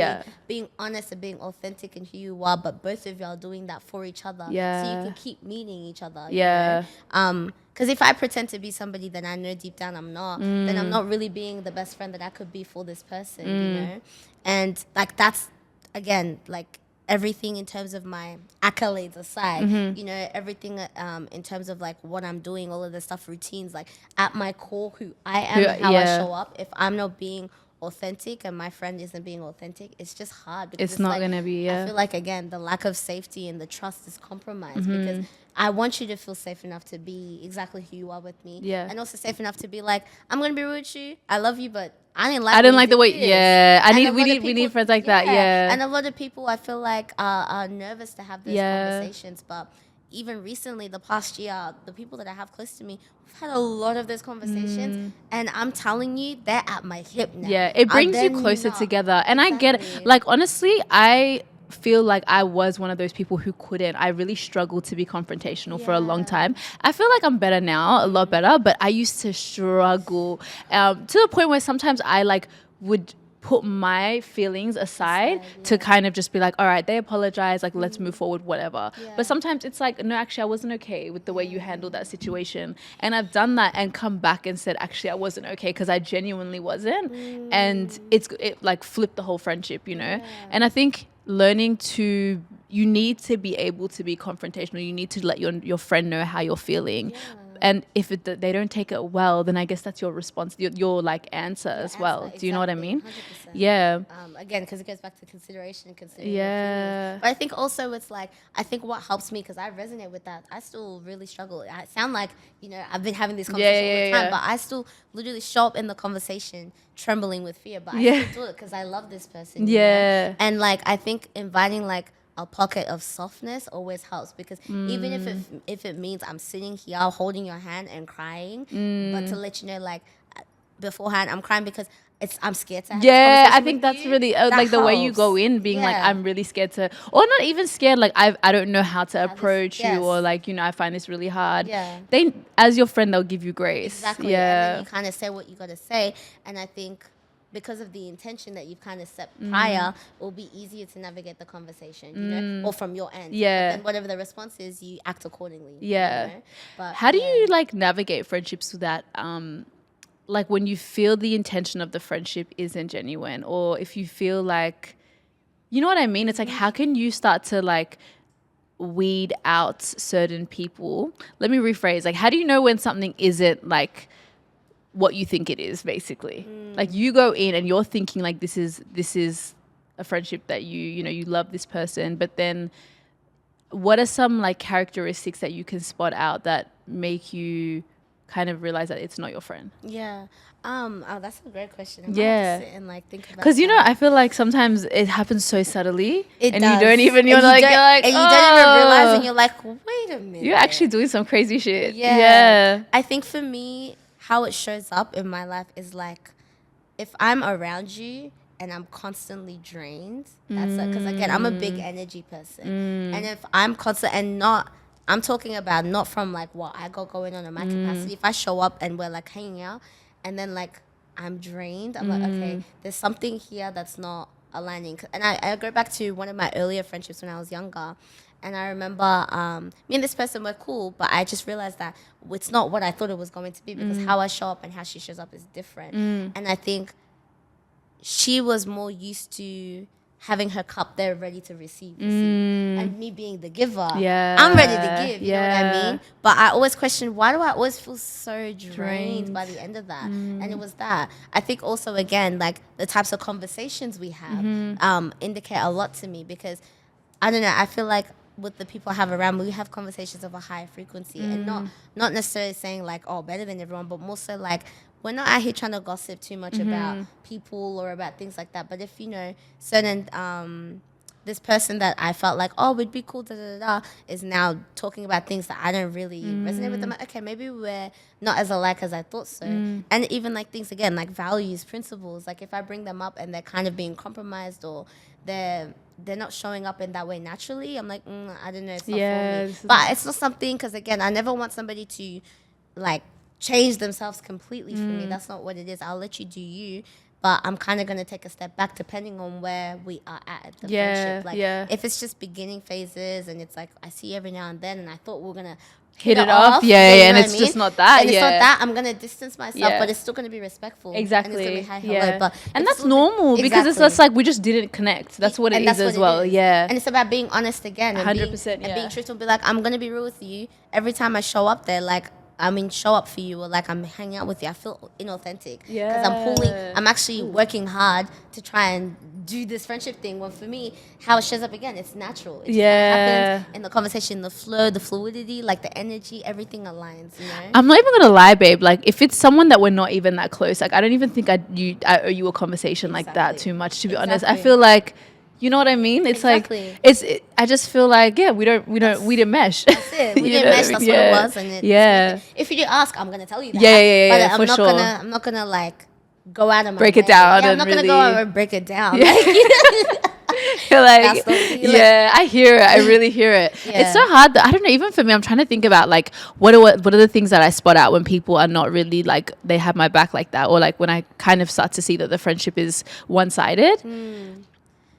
being honest and being authentic in who you are, but both of you are doing that for each other. So you can keep meeting each other. You know? Because if I pretend to be somebody that I know deep down I'm not, then I'm not really being the best friend that I could be for this person, you know? And like that's, again, like everything in terms of my accolades aside, you know, everything in terms of like what I'm doing, all of the stuff, routines, like at my core, who I am, how I show up. If I'm not being authentic and my friend isn't being authentic, it's just hard. Because it's not going to be, I feel like, again, the lack of safety and the trust is compromised because I want you to feel safe enough to be exactly who you are with me. Yeah. And also safe enough to be like, I'm going to be rude with you. I love you, but I didn't like the way, we need friends like that. Yeah. And a lot of people, I feel like, are nervous to have those conversations, but even recently, the past year, the people that I have close to me, we've had a lot of those conversations, and I'm telling you, they're at my hip now. Yeah, it brings you closer together. And I get it. Like, honestly, I feel like I was one of those people who couldn't. I really struggled to be confrontational for a long time. I feel like I'm better now, a lot better, but I used to struggle to the point where sometimes I like would put my feelings aside to kind of just be like, all right, they apologize, like let's move forward, whatever. But sometimes it's like, no, actually I wasn't okay with the way you handled that situation, and I've done that and come back and said, actually I wasn't okay because I genuinely wasn't. And it like flipped the whole friendship, you know. And I think learning to, you need to be able to be confrontational. You need to let your friend know how you're feeling. And if they don't take it well, then I guess that's your response, your like answer as well. Exactly. Do you know what I mean? 100%. Yeah. Again, because it goes back to consideration and considering. Yeah. But I think also it's like, I think what helps me, because I resonate with that, I still really struggle. I sound like, you know, I've been having these conversations all the time, but I still literally show up in the conversation trembling with fear, but I still do it because I love this person. Yeah. You know? And like, I think inviting like a pocket of softness always helps, because even if it means I'm sitting here holding your hand and crying, but to let you know, like beforehand, I'm crying because I'm scared to have this conversation I think that's really like helps. The way you go in being like, I'm really scared to, or not even scared, like I don't know how to approach you, or like, you know, I find this really hard. They, as your friend, they'll give you grace. Exactly. And then you kind of say what you got to say, and I think because of the intention that you've kind of set prior, it will be easier to navigate the conversation, you know, or from your end. Yeah. But then whatever the response is, you act accordingly. Yeah. You know? But how do you like navigate friendships with that? Like when you feel the intention of the friendship isn't genuine, or if you feel like, you know what I mean? It's like, how can you start to like weed out certain people? Let me rephrase. Like, how do you know when something isn't like what you think it is, basically? Like you go in and you're thinking like this is a friendship that you know you love this person, but then what are some like characteristics that you can spot out that make you kind of realize that it's not your friend? Oh, that's a great question. I'm have to sit and like think about, because you know, I feel like sometimes it happens so subtly, and does. You don't even, you're like, and you don't even realize, and you're like, wait a minute, you're actually doing some crazy shit. I think for me, how it shows up in my life is like, if I'm around you and I'm constantly drained, that's because again, I'm a big energy person, and if I'm constant and not, I'm talking about not from like what I got going on in my capacity. If I show up and we're like hanging out, and then like I'm drained, I'm like, okay, there's something here that's not aligning. And I go back to one of my earlier friendships when I was younger. And I remember me and this person were cool, but I just realized that it's not what I thought it was going to be, because how I show up and how she shows up is different. And I think she was more used to having her cup there ready to receive. And me being the giver, I'm ready to give, you know what I mean? But I always question, why do I always feel so drained by the end of that? And it was that. I think also, again, like the types of conversations we have indicate a lot to me, because I don't know, I feel like with the people I have around me, we have conversations of a high frequency, and not necessarily saying like, oh, better than everyone, but more so like, we're not out here trying to gossip too much about people or about things like that. But if, you know, certain, this person that I felt like, oh, we'd be cool, is now talking about things that I don't really resonate with them. Like, okay, maybe we're not as alike as I thought so. And even like things, again, like values, principles, like if I bring them up and they're kind of being compromised, or they're not showing up in that way naturally, I'm like, I don't know, it's not for me. But it's not something, because again, I never want somebody to like change themselves completely for me. That's not what it is. I'll let you do you, but I'm kind of going to take a step back depending on where we are at the friendship. Like if it's just beginning phases and it's like I see you every now and then, and I thought we were going to hit it off, and it's just not that, and it's not that, I'm going to distance myself, but it's still going to be respectful. Exactly. And it's going to be hi, hello. But and that's normal, because it's just like we just didn't connect. That's what it is as well. And it's about being honest again, and 100%, being truthful. Be like, I'm going to be real with you. Every time I show up there, like, I mean, show up for you, or like I'm hanging out with you, I feel inauthentic, because I'm actually working hard to try and do this friendship thing. Well, for me, how it shows up again, it's natural. It just happens in the conversation, the flow, the fluidity, like the energy, everything aligns, you know? I'm not even gonna lie, babe. Like, if it's someone that we're not even that close, like I don't even think I owe you a conversation like that too much, to be honest. I feel like You know what I mean? It's Exactly. like I just feel like we didn't mesh. That's it. We didn't mesh. That's what it was. And if you do ask, I'm gonna tell you that. Yeah, but for sure. I'm not gonna like go out of my break way. it down. Yeah, I'm and not really, gonna go out and break it down. Yeah. You're like, That's I hear it. I really hear it. Yeah. It's so hard. I don't know. Even for me, I'm trying to think about like what are the things that I spot out when people are not really like they have my back like that, or like when I kind of start to see that the friendship is one-sided.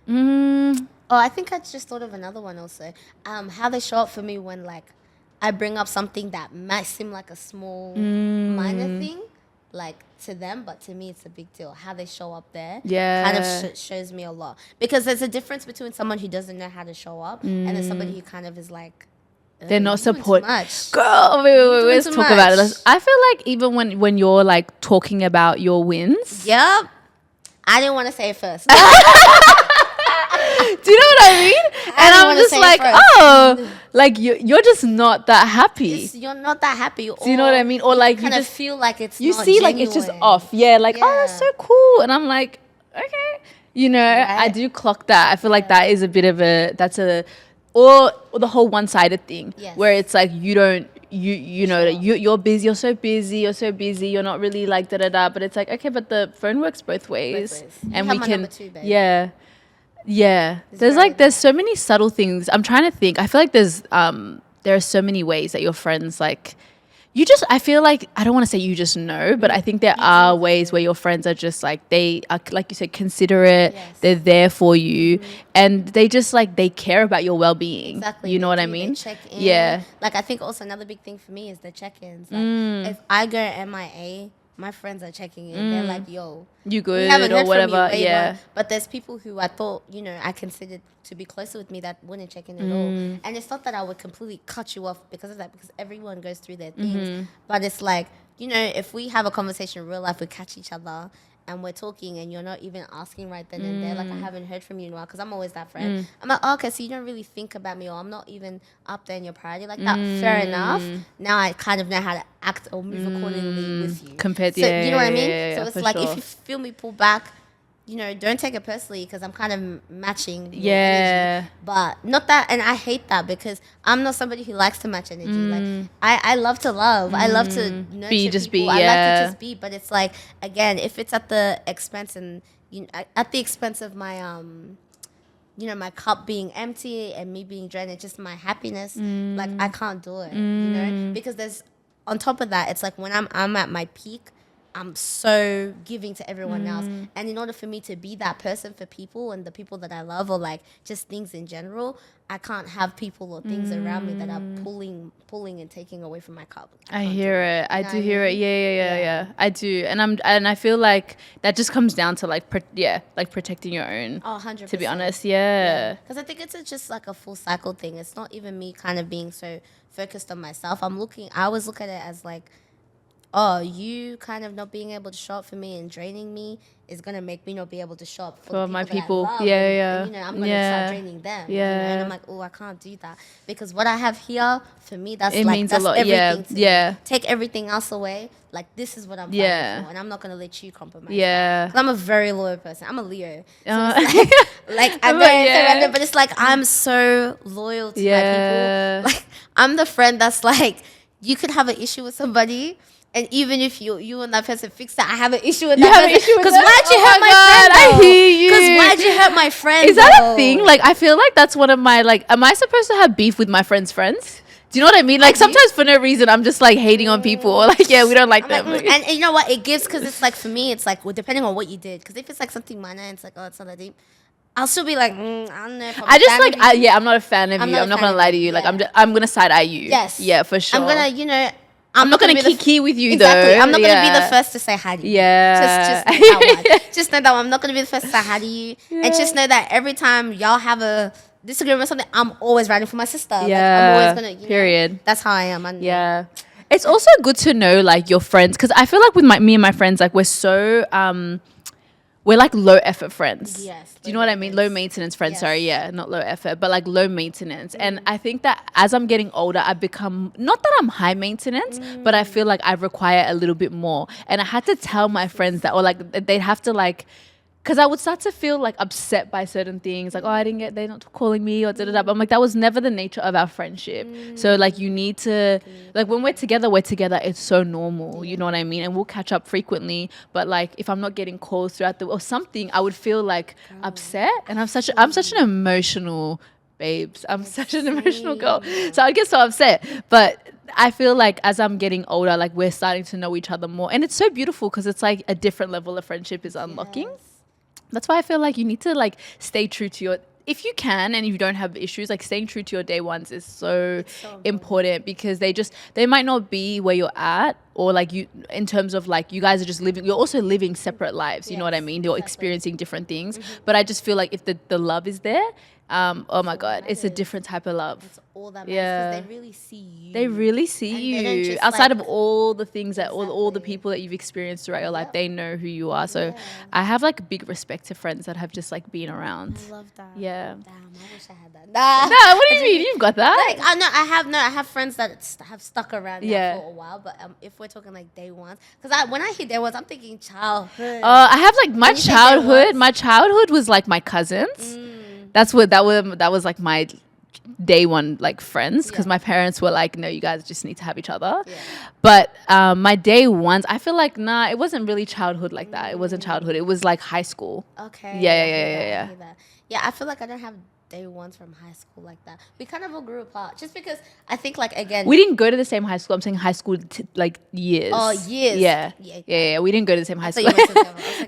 Oh, I think I just thought of another one also. How they show up for me when like I bring up something that might seem like a small minor thing, like to them, but to me it's a big deal. How they show up there kind of shows me a lot, because there's a difference between someone who doesn't know how to show up and then somebody who kind of is like they're not support. Girl, wait, let's talk about it. I feel like even when you're like talking about your wins. Yep. I didn't want to say it first. Do you know what I mean? And I'm just like, like you're just not that happy. You're not that happy. Do you know what I mean? Or like you kind of feel like it's you not see genuine. like it's just off. Yeah, like oh, that's so cool. And I'm like, okay, you know, I do clock that. I feel like that is a bit of or the whole one-sided thing where it's like you don't. You know that you're busy, you're so busy, you're not really like but it's like, okay, but the phone works both ways. And we can there's so many subtle things. I'm trying to think. I feel like there are so many ways that your friends like I feel like I don't want to say you just know, but I think there are ways where your friends are just like they are, like you said, considerate. They're there for you, and they just like they care about your well-being. Exactly. You know what I mean? They check in. Yeah. Like I think also another big thing for me is the check-ins. Like if I go MIA, my friends are checking in. They're like, "Yo, you good?" or whatever. But there's people who I thought, I considered to be closer with me that wouldn't check in at all. And it's not that I would completely cut you off because of that, because everyone goes through their things. But it's like, if we have a conversation in real life, we catch each other and we're talking and you're not even asking right then and there, like I haven't heard from you in a while, because I'm always that friend. I'm like, okay, so you don't really think about me, or I'm not even up there in your priority like that. Fair enough. Now I kind of know how to act or move accordingly with you. Compared to, you know what I mean? So it's like, sure. if you feel me pull back, don't take it personally, because I'm kind of matching your energy. But not that, and I hate that, because I'm not somebody who likes to match energy. Like I love to love. I love to nurture people. I like to just be. But it's like, again, if it's at the expense at the expense of my my cup being empty and me being drained, it's just my happiness. Like I can't do it. Because there's, on top of that, it's like when I'm at my peak, I'm so giving to everyone else. And in order for me to be that person for people and the people that I love, or like just things in general, I can't have people or things around me that are pulling and taking away from my cup. I hear it. I do hear it. Yeah. I do. And I feel like that just comes down to like protecting your own. 100%. To be honest, yeah. Because I think it's just like a full cycle thing. It's not even me kind of being so focused on myself. I always look at it as like, oh, you kind of not being able to show up for me and draining me is going to make me not be able to show up for my people. And, I'm going to start draining them. And I'm like, oh, I can't do that. Because what I have here, for me, that's means a lot. Everything to me. Yeah. Take everything else away. Like, this is what I'm fighting for. And I'm not going to let you compromise. Yeah. Because I'm a very loyal person. I'm a Leo. So like I'm very surrender, but it's like I'm so loyal to my people. Like, I'm the friend that's like, you could have an issue with somebody, and even if you and that person fix that, I have an issue with that person. Because why'd you hurt my friend? I hear you. Because why'd you hurt my friend? Is that a thing? Like, I feel like that's one of my, like, am I supposed to have beef with my friends' friends? Do you know what I mean? Like, sometimes for no reason, I'm just like hating on people, or like, we don't like them. Like, and you know what? It gives, because it's like, for me, it's like, well, depending on what you did. Because if it's like something minor and it's like, oh, it's not that deep, I'll still be like, I don't know if I'm I'm not a fan of you. I'm not going to lie to you. Like, I'm going to side-eye you. Yes. Yeah, for sure. I'm going to, I'm not going to kiki with you, exactly. though. I'm not going to be the first to say hi to you. Yeah. Just know that one. Just know that one. I'm not going to be the first to say hi to you. Yeah. And just know that every time y'all have a disagreement or something, I'm always writing for my sister. Yeah. Like, I'm always going to, period. That's how I am. Yeah. It's also good to know, like, your friends. Because I feel like with me and my friends, like, we're so... we're like low effort friends. Yes. Do you know what I mean? Low maintenance friends. Yes. Sorry, yeah, not low effort, but like low maintenance. And I think that as I'm getting older, I've become, not that I'm high maintenance, but I feel like I require a little bit more. And I had to tell my friends that, or like they'd have to like because I would start to feel like upset by certain things, like, oh, they're not calling me or da-da-da. But I'm like, that was never the nature of our friendship. So like, you need to, like, when we're together, it's so normal, you know what I mean? And we'll catch up frequently. But like, if I'm not getting calls throughout or something, I would feel like upset. And I'm such an emotional babes. I'm such an emotional girl. So I'd get so upset. But I feel like as I'm getting older, like, we're starting to know each other more. And it's so beautiful because it's like a different level of friendship is unlocking. That's why I feel like you need to like stay true to your, if you can and if you don't have issues, like staying true to your day ones is so important because they might not be where you're at, or like you, in terms of like you guys are just living, you're also living separate lives, you know what I mean? You're experiencing different things. But I just feel like if the love is there, oh my God, it's a different type of love. It's all that matters because they really see you. They really see you outside of all the things that all the people that you've experienced throughout your life. They know who you are. So I have like big respect to friends that have just like been around. I love that. Yeah. Damn, I wish I had that. No, what do you mean? You've got that? Like, I have friends that have stuck around there for a while. But if we're talking like day ones, because when I hear day ones, I'm thinking childhood. I have like my childhood. My childhood was like my cousins. That was like my day one like friends, because my parents were like, no, you guys just need to have each other. But my day ones, I feel like it wasn't really childhood like that. It wasn't childhood. It was like high school. Okay. Yeah, I feel like I don't have day ones from high school like that. We kind of all grew apart just because I think like, again, we didn't go to the same high school. I'm saying high school like years. Oh, years. Yeah. We didn't go to the same high school.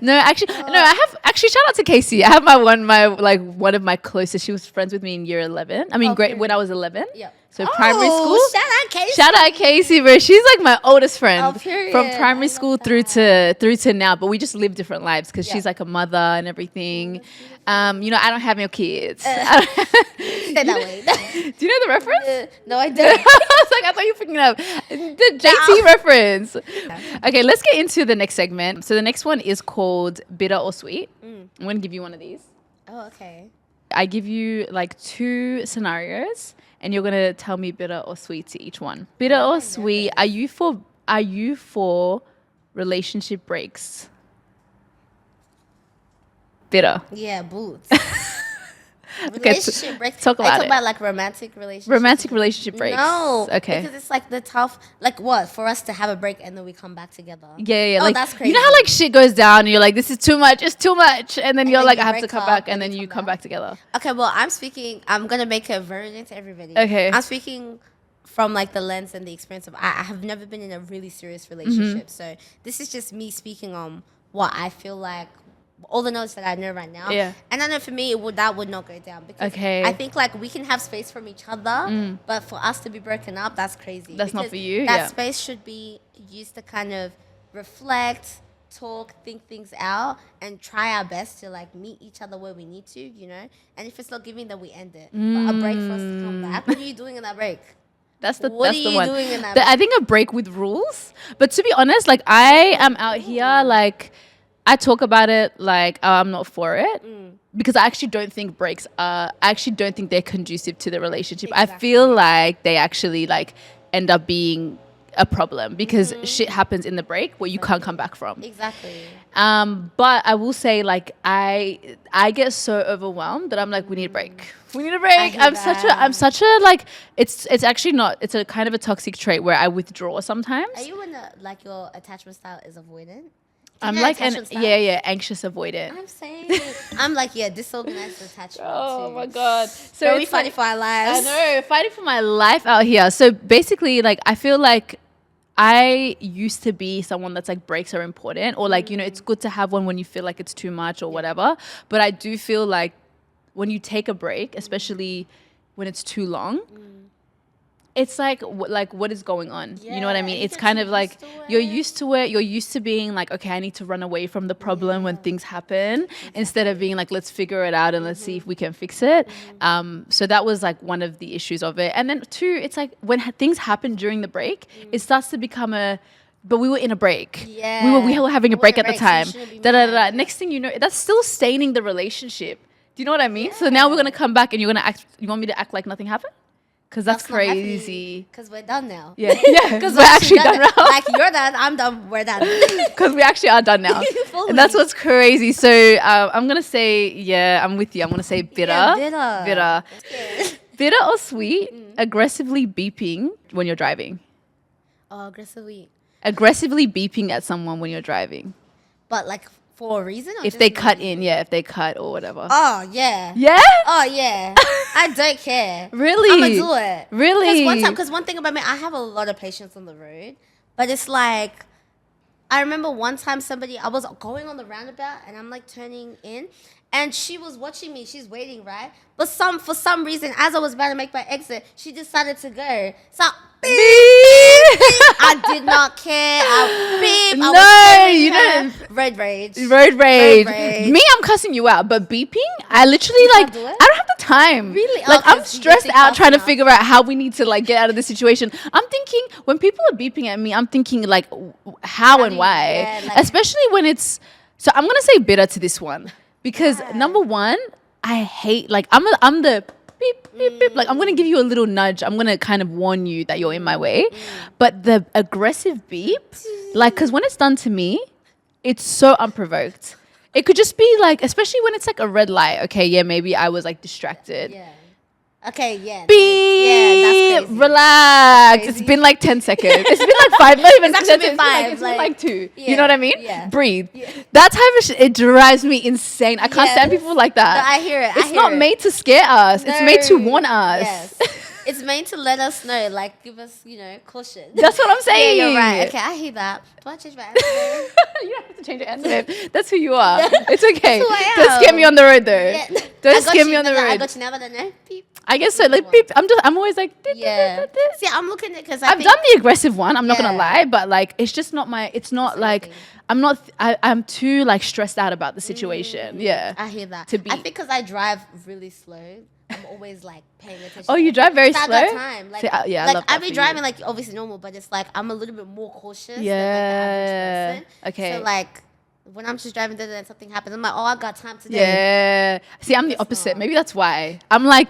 No, actually, shout out to Casey. I have one of my closest. She was friends with me in year 11. I mean, when I was 11. Yeah. So primary school. Shout out Casey, bro. She's like my oldest friend from primary school through to now. But we just live different lives because she's like a mother and everything. I don't have no kids. Say that way. Do you know the reference? No, I don't. I was like, I thought you were picking up the JT reference. Okay, let's get into the next segment. So the next one is called Bitter or Sweet. I'm going to give you one of these. Oh, okay. I give you like 2 scenarios, and you're gonna tell me bitter or sweet to each one. Bitter or sweet? Are you for relationship breaks? Bitter. Yeah, boots. Okay, relationship breaks. Talk about talk about like romantic relationships. Romantic relationship breaks. No. Okay. Because it's like the tough, like what? For us to have a break and then we come back together. Yeah. Oh, like, that's crazy. You know how like shit goes down and you're like, this is too much, it's too much. And then you're like, I have to come back, and then you come back together. Okay, well, I'm going to make it virgin to everybody. Okay. I'm speaking from like the lens and the experience of, I have never been in a really serious relationship. So this is just me speaking on what I feel like, all the notes that I know right now. Yeah. And I know for me, that would not go down. Because I think like we can have space from each other, but for us to be broken up, that's crazy. That's not for you. That space should be used to kind of reflect, talk, think things out, and try our best to like meet each other where we need to, you know? And if it's not giving, then we end it. But a break for us to come back. What are you doing in that break? That's the what that's are the you one. doing in that break? I think a break with rules. But to be honest, like I am out here like, I talk about it like I'm not for it because I actually don't think breaks are. I actually don't think they're conducive to the relationship. Exactly. I feel like they actually like end up being a problem because shit happens in the break where you can't come back from. Exactly. But I will say like I get so overwhelmed that I'm like, we need a break. We need a break. I'm such a like it's actually not. It's a kind of a toxic trait where I withdraw sometimes. Are you in a like your attachment style is avoidant? I'm like anxious avoidant. I'm saying I'm like disorganized attachment. Oh too. My God. So we're fighting for our lives. I know, fighting for my life out here. So basically like I feel like I used to be someone that's like breaks are important, or like, it's good to have one when you feel like it's too much or whatever. But I do feel like when you take a break, especially when it's too long, it's like what is going on? You know what I mean? It's kind of like you're used to it. You're used to being like, okay, I need to run away from the problem when things happen, instead of being like, let's figure it out and let's see if we can fix it. So that was like one of the issues of it. And then 2, it's like when things happen during the break, it starts to become but we were in a break. Yeah. We were having a break at the time. So Next thing you know, that's still staining the relationship. Do you know what I mean? Yeah. So now we're going to come back and you want me to act like nothing happened? Because that's crazy. Because we're done now. Yeah, because we're actually done now. Like, you're done, I'm done, we're done. Because we actually are done now. And that's what's crazy. So I'm going to say, I'm with you. I'm going to say bitter. Yeah, Bitter. Bitter or sweet? Aggressively beeping when you're driving. Oh, aggressively. Aggressively beeping at someone when you're driving. But like for a reason? Or if they cut in, if they cut or whatever. Oh, yeah. Yeah? Oh, yeah. I don't care. Really? I'm going to do it. Really? Because one thing about me, I have a lot of patience on the road. But it's like, I remember one time I was going on the roundabout and I'm like turning in. And she was watching me. She's waiting, right? But for some reason, as I was about to make my exit, she decided to go. So, beep. I did not care. I was road rage. Road rage. Me, I'm cussing you out. But beeping, I literally I don't have the time. Really? Like, I'm stressed out trying to figure out how we need to like get out of this situation. I'm thinking when people are beeping at me, I'm thinking like how and why. Yeah, like, especially when it's. So I'm gonna say bitter to this one. Because number one, I hate, like, I'm the beep, beep, beep. Like, I'm going to give you a little nudge. I'm going to kind of warn you that you're in my way. But the aggressive beep, like, because when it's done to me, it's so unprovoked. It could just be, like, especially when it's, like, a red light. Okay, yeah, maybe I was, like, distracted. Yeah. Okay, yeah. Beep. Yeah, that's crazy. Relax. It's been like 10 seconds. It's been like 5. Not even. It's actually been 5. It's been like 2. Yeah, you know what I mean? Yeah. Breathe. Yeah. That type of shit, it drives me insane. I can't stand people like that. No, I hear it. It's not made to scare us. No. It's made to warn us. Yes. It's made to let us know, like, give us, caution. That's what I'm saying. Yeah, you're right. Okay, I hear that. Do I change my answer? You don't have to change your answer, babe. That's who you are. It's okay. That's who I am. Don't scare me on the road, though. Yeah. Don't scare me on the road. I got you now, but I don't know. Beep. I guess so. Like, beep. I'm always like, yeah. See, I'm looking at because I've done the aggressive one. I'm not gonna lie, but like, it's just not my. It's not like I'm too like stressed out about the situation. Yeah, I hear that. To be. I think because I drive really slow, I'm always like paying attention. Oh, you drive very slow? At that time, like, see, yeah, like I be driving like obviously normal, but it's like I'm a little bit more cautious. Yeah. Than, like, the average person. Okay. So like. When I'm just driving and something happens, I'm like, oh, I got time today. Yeah. See, I'm the opposite. Maybe that's why. I'm like,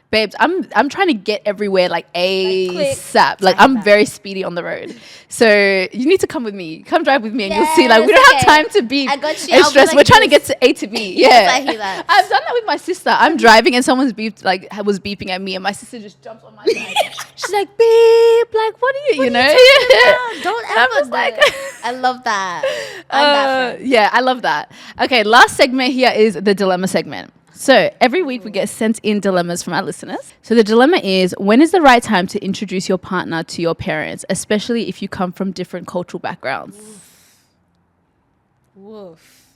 babes, I'm trying to get everywhere like ASAP. Like I'm very speedy on the road. So you need to come with me. Come drive with me and you'll see like we don't have time to be stressed. We're trying to get to A to B. Yeah. Yes, I hear that. I've done that with my sister. I'm driving and someone's was beeping at me and my sister just jumps on my side. She's like, beep, like what are you, you know? Don't ever do like I love that. Yeah, I love that. Okay, last segment here is the dilemma segment. So every week we get sent in dilemmas from our listeners. So the dilemma is, when is the right time to introduce your partner to your parents, especially if you come from different cultural backgrounds? Woof.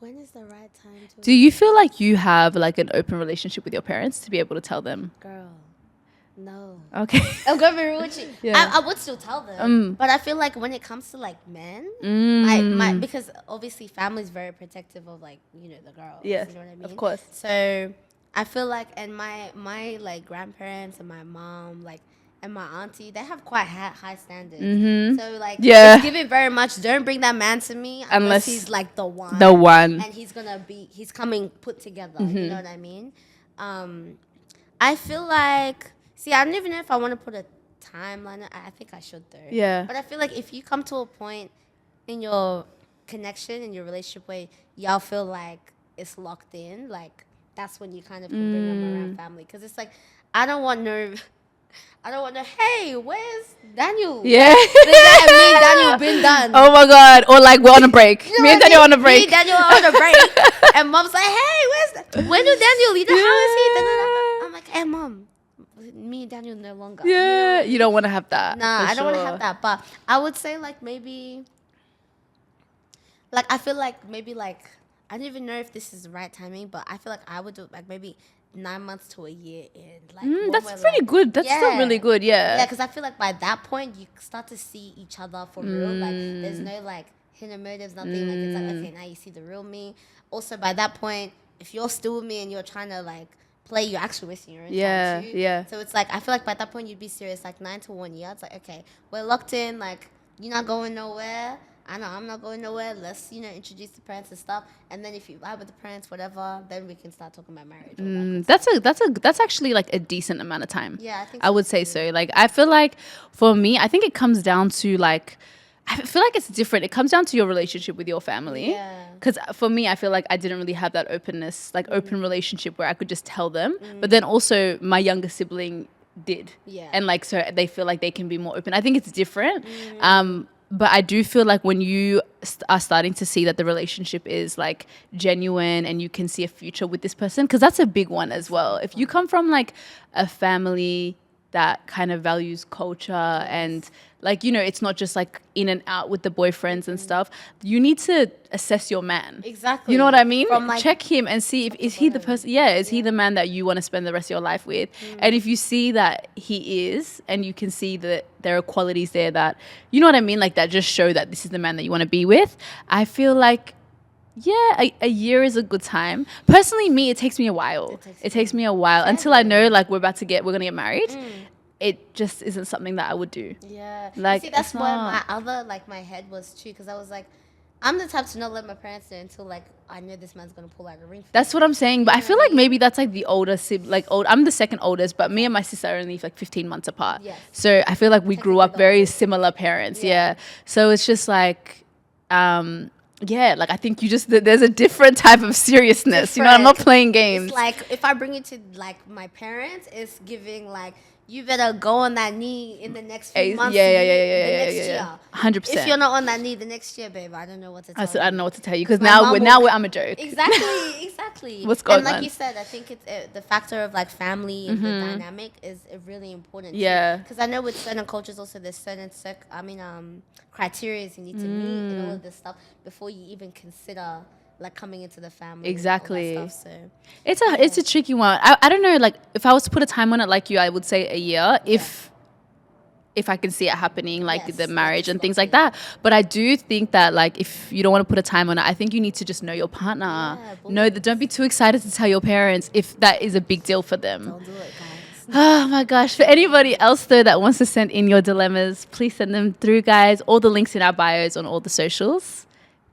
When is the right time to... Do you feel like you have like an open relationship with your parents to be able to tell them? Girl. No. Okay. I'm gonna be real with you. Yeah. I would still tell them, but I feel like when it comes to like men, because obviously family is very protective of like the girls. Yes, you know what I mean. Of course. So I feel like, and my like grandparents and my mom and my auntie, they have quite high standards. Mm-hmm. So like, it's given very much. Don't bring that man to me unless he's like the one. The one. And he's coming put together. Mm-hmm. You know what I mean? I feel like. See, I don't even know if I want to put a timeline. I think I should though. Yeah. But I feel like if you come to a point in your connection, in your relationship where y'all feel like it's locked in, like that's when you kind of can bring them around family. Because it's like, I don't want no, hey, where's Daniel? Yeah. Me and Daniel been done. Oh my God. Or like we're on a break. Me and Daniel on a break. Me and Daniel on a break. And mom's like, hey, when do Daniel? You know, how is he? I'm like, hey, mom. Me and Daniel no longer. Yeah, you don't want to have that. Nah, I don't want to have that. But I would say like maybe, like I feel like maybe like I don't even know if this is the right timing, but I feel like I would do like maybe 9 months to a year in. Like that's pretty good. That's still really good. Yeah. Yeah, because I feel like by that point you start to see each other for real. Like there's no like hidden motives, nothing. Like it's like okay, now you see the real me. Also by that point, if you're still with me and you're trying to like play, you're actually wasting your own time too. Yeah. So it's like I feel like by that point you'd be serious. Like 9 to 1 year, it's like okay, we're locked in. Like you're not going nowhere. I know I'm not going nowhere. Let's, introduce the parents and stuff. And then if you vibe with the parents, whatever, then we can start talking about marriage. That's actually like a decent amount of time. Yeah, I think I would say so. Like, I feel like for me, I think it comes down to like, I feel like it's different. It comes down to your relationship with your family. Yeah. Because for me, I feel like I didn't really have that openness, like open relationship where I could just tell them. But then also my younger sibling did. Yeah. And like, so they feel like they can be more open. I think it's different. But I do feel like when you are starting to see that the relationship is like genuine and you can see a future with this person, because that's a big one as well. If you come from like a family that kind of values culture and like, it's not just like in and out with the boyfriends and stuff, you need to assess your man. Exactly. You know what I mean? From, like, check him and see if is he the person, is he the man that you want to spend the rest of your life with? And if you see that he is, and you can see that there are qualities there that, you know what I mean, like that just show that this is the man that you want to be with, I feel like a year is a good time. Personally, it takes me a while. It takes me a while until I know like we're gonna get married. It just isn't something that I would do. Yeah. Like, see, that's why my head was too, because I was like, I'm the type to not let my parents know until like I know this man's gonna pull out a ring. That's what I'm saying. But I feel like maybe that's like the older sibling. I'm the second oldest, but me and my sister are only like 15 months apart. Yes. So I feel like we grew up very similar parents. Yeah. So it's just like, like I think there's a different type of seriousness. I'm not playing games. It's like if I bring it to like my parents, it's giving like, you better go on that knee in the next few months. Yeah. 100%. If you're not on that knee the next year, babe, I don't know what to tell you. I don't know what to tell you, because now I'm a joke. Exactly. What's going on? And like you said, I think it's the factor of like family and the dynamic is really important. Yeah. Because I know with certain cultures also there's certain criteria you need to meet and all of this stuff before you even consider like coming into the family. Exactly. And all that stuff, so it's a tricky one. I don't know, like if I was to put a time on it like you, I would say a year if I can see it happening, like the marriage and things like that. But I do think that like if you don't want to put a time on it, I think you need to just know your partner. Don't be too excited to tell your parents if that is a big deal for them. don't do it, guys. Oh my gosh. For anybody else though that wants to send in your dilemmas, please send them through, guys. All the links in our bios on all the socials.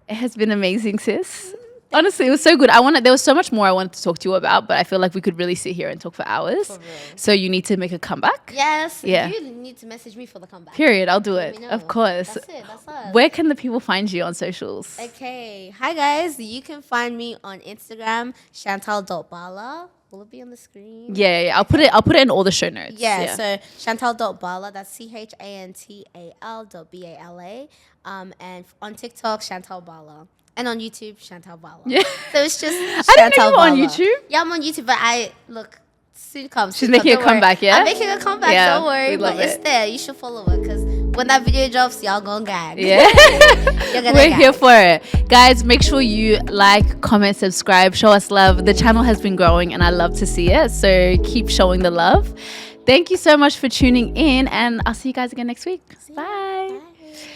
It has been amazing, sis. Honestly, it was so good. There was so much more I wanted to talk to you about, but I feel like we could really sit here and talk for hours. For real. So you need to make a comeback. Yes. Yeah. You need to message me for the comeback. Period. I'll do Let it. me know. Of course. That's it. That's us. Where can the people find you on socials? Okay. Hi, guys. You can find me on Instagram, Chantal.Bala. Will it be on the screen? Yeah. I'll put it in all the show notes. Yeah. So Chantal.Bala, that's CHANTAL.BALA. And on TikTok, Chantal Bala. And on YouTube, Chantal Bala. Yeah. So it's just I didn't know Chantal you were on Bala. YouTube. Yeah, I'm on YouTube, but soon comes. She's making a comeback, yeah? I'm making a comeback, Yeah, don't worry. we love But it's it. there. You should follow it, because when that video drops, y'all gonna gag. Yeah. You're gonna We're gag. here for it. Guys, make sure you like, comment, subscribe, show us love. The channel has been growing and I love to see it. So keep showing the love. Thank you so much for tuning in, and I'll see you guys again next week. Bye. Bye.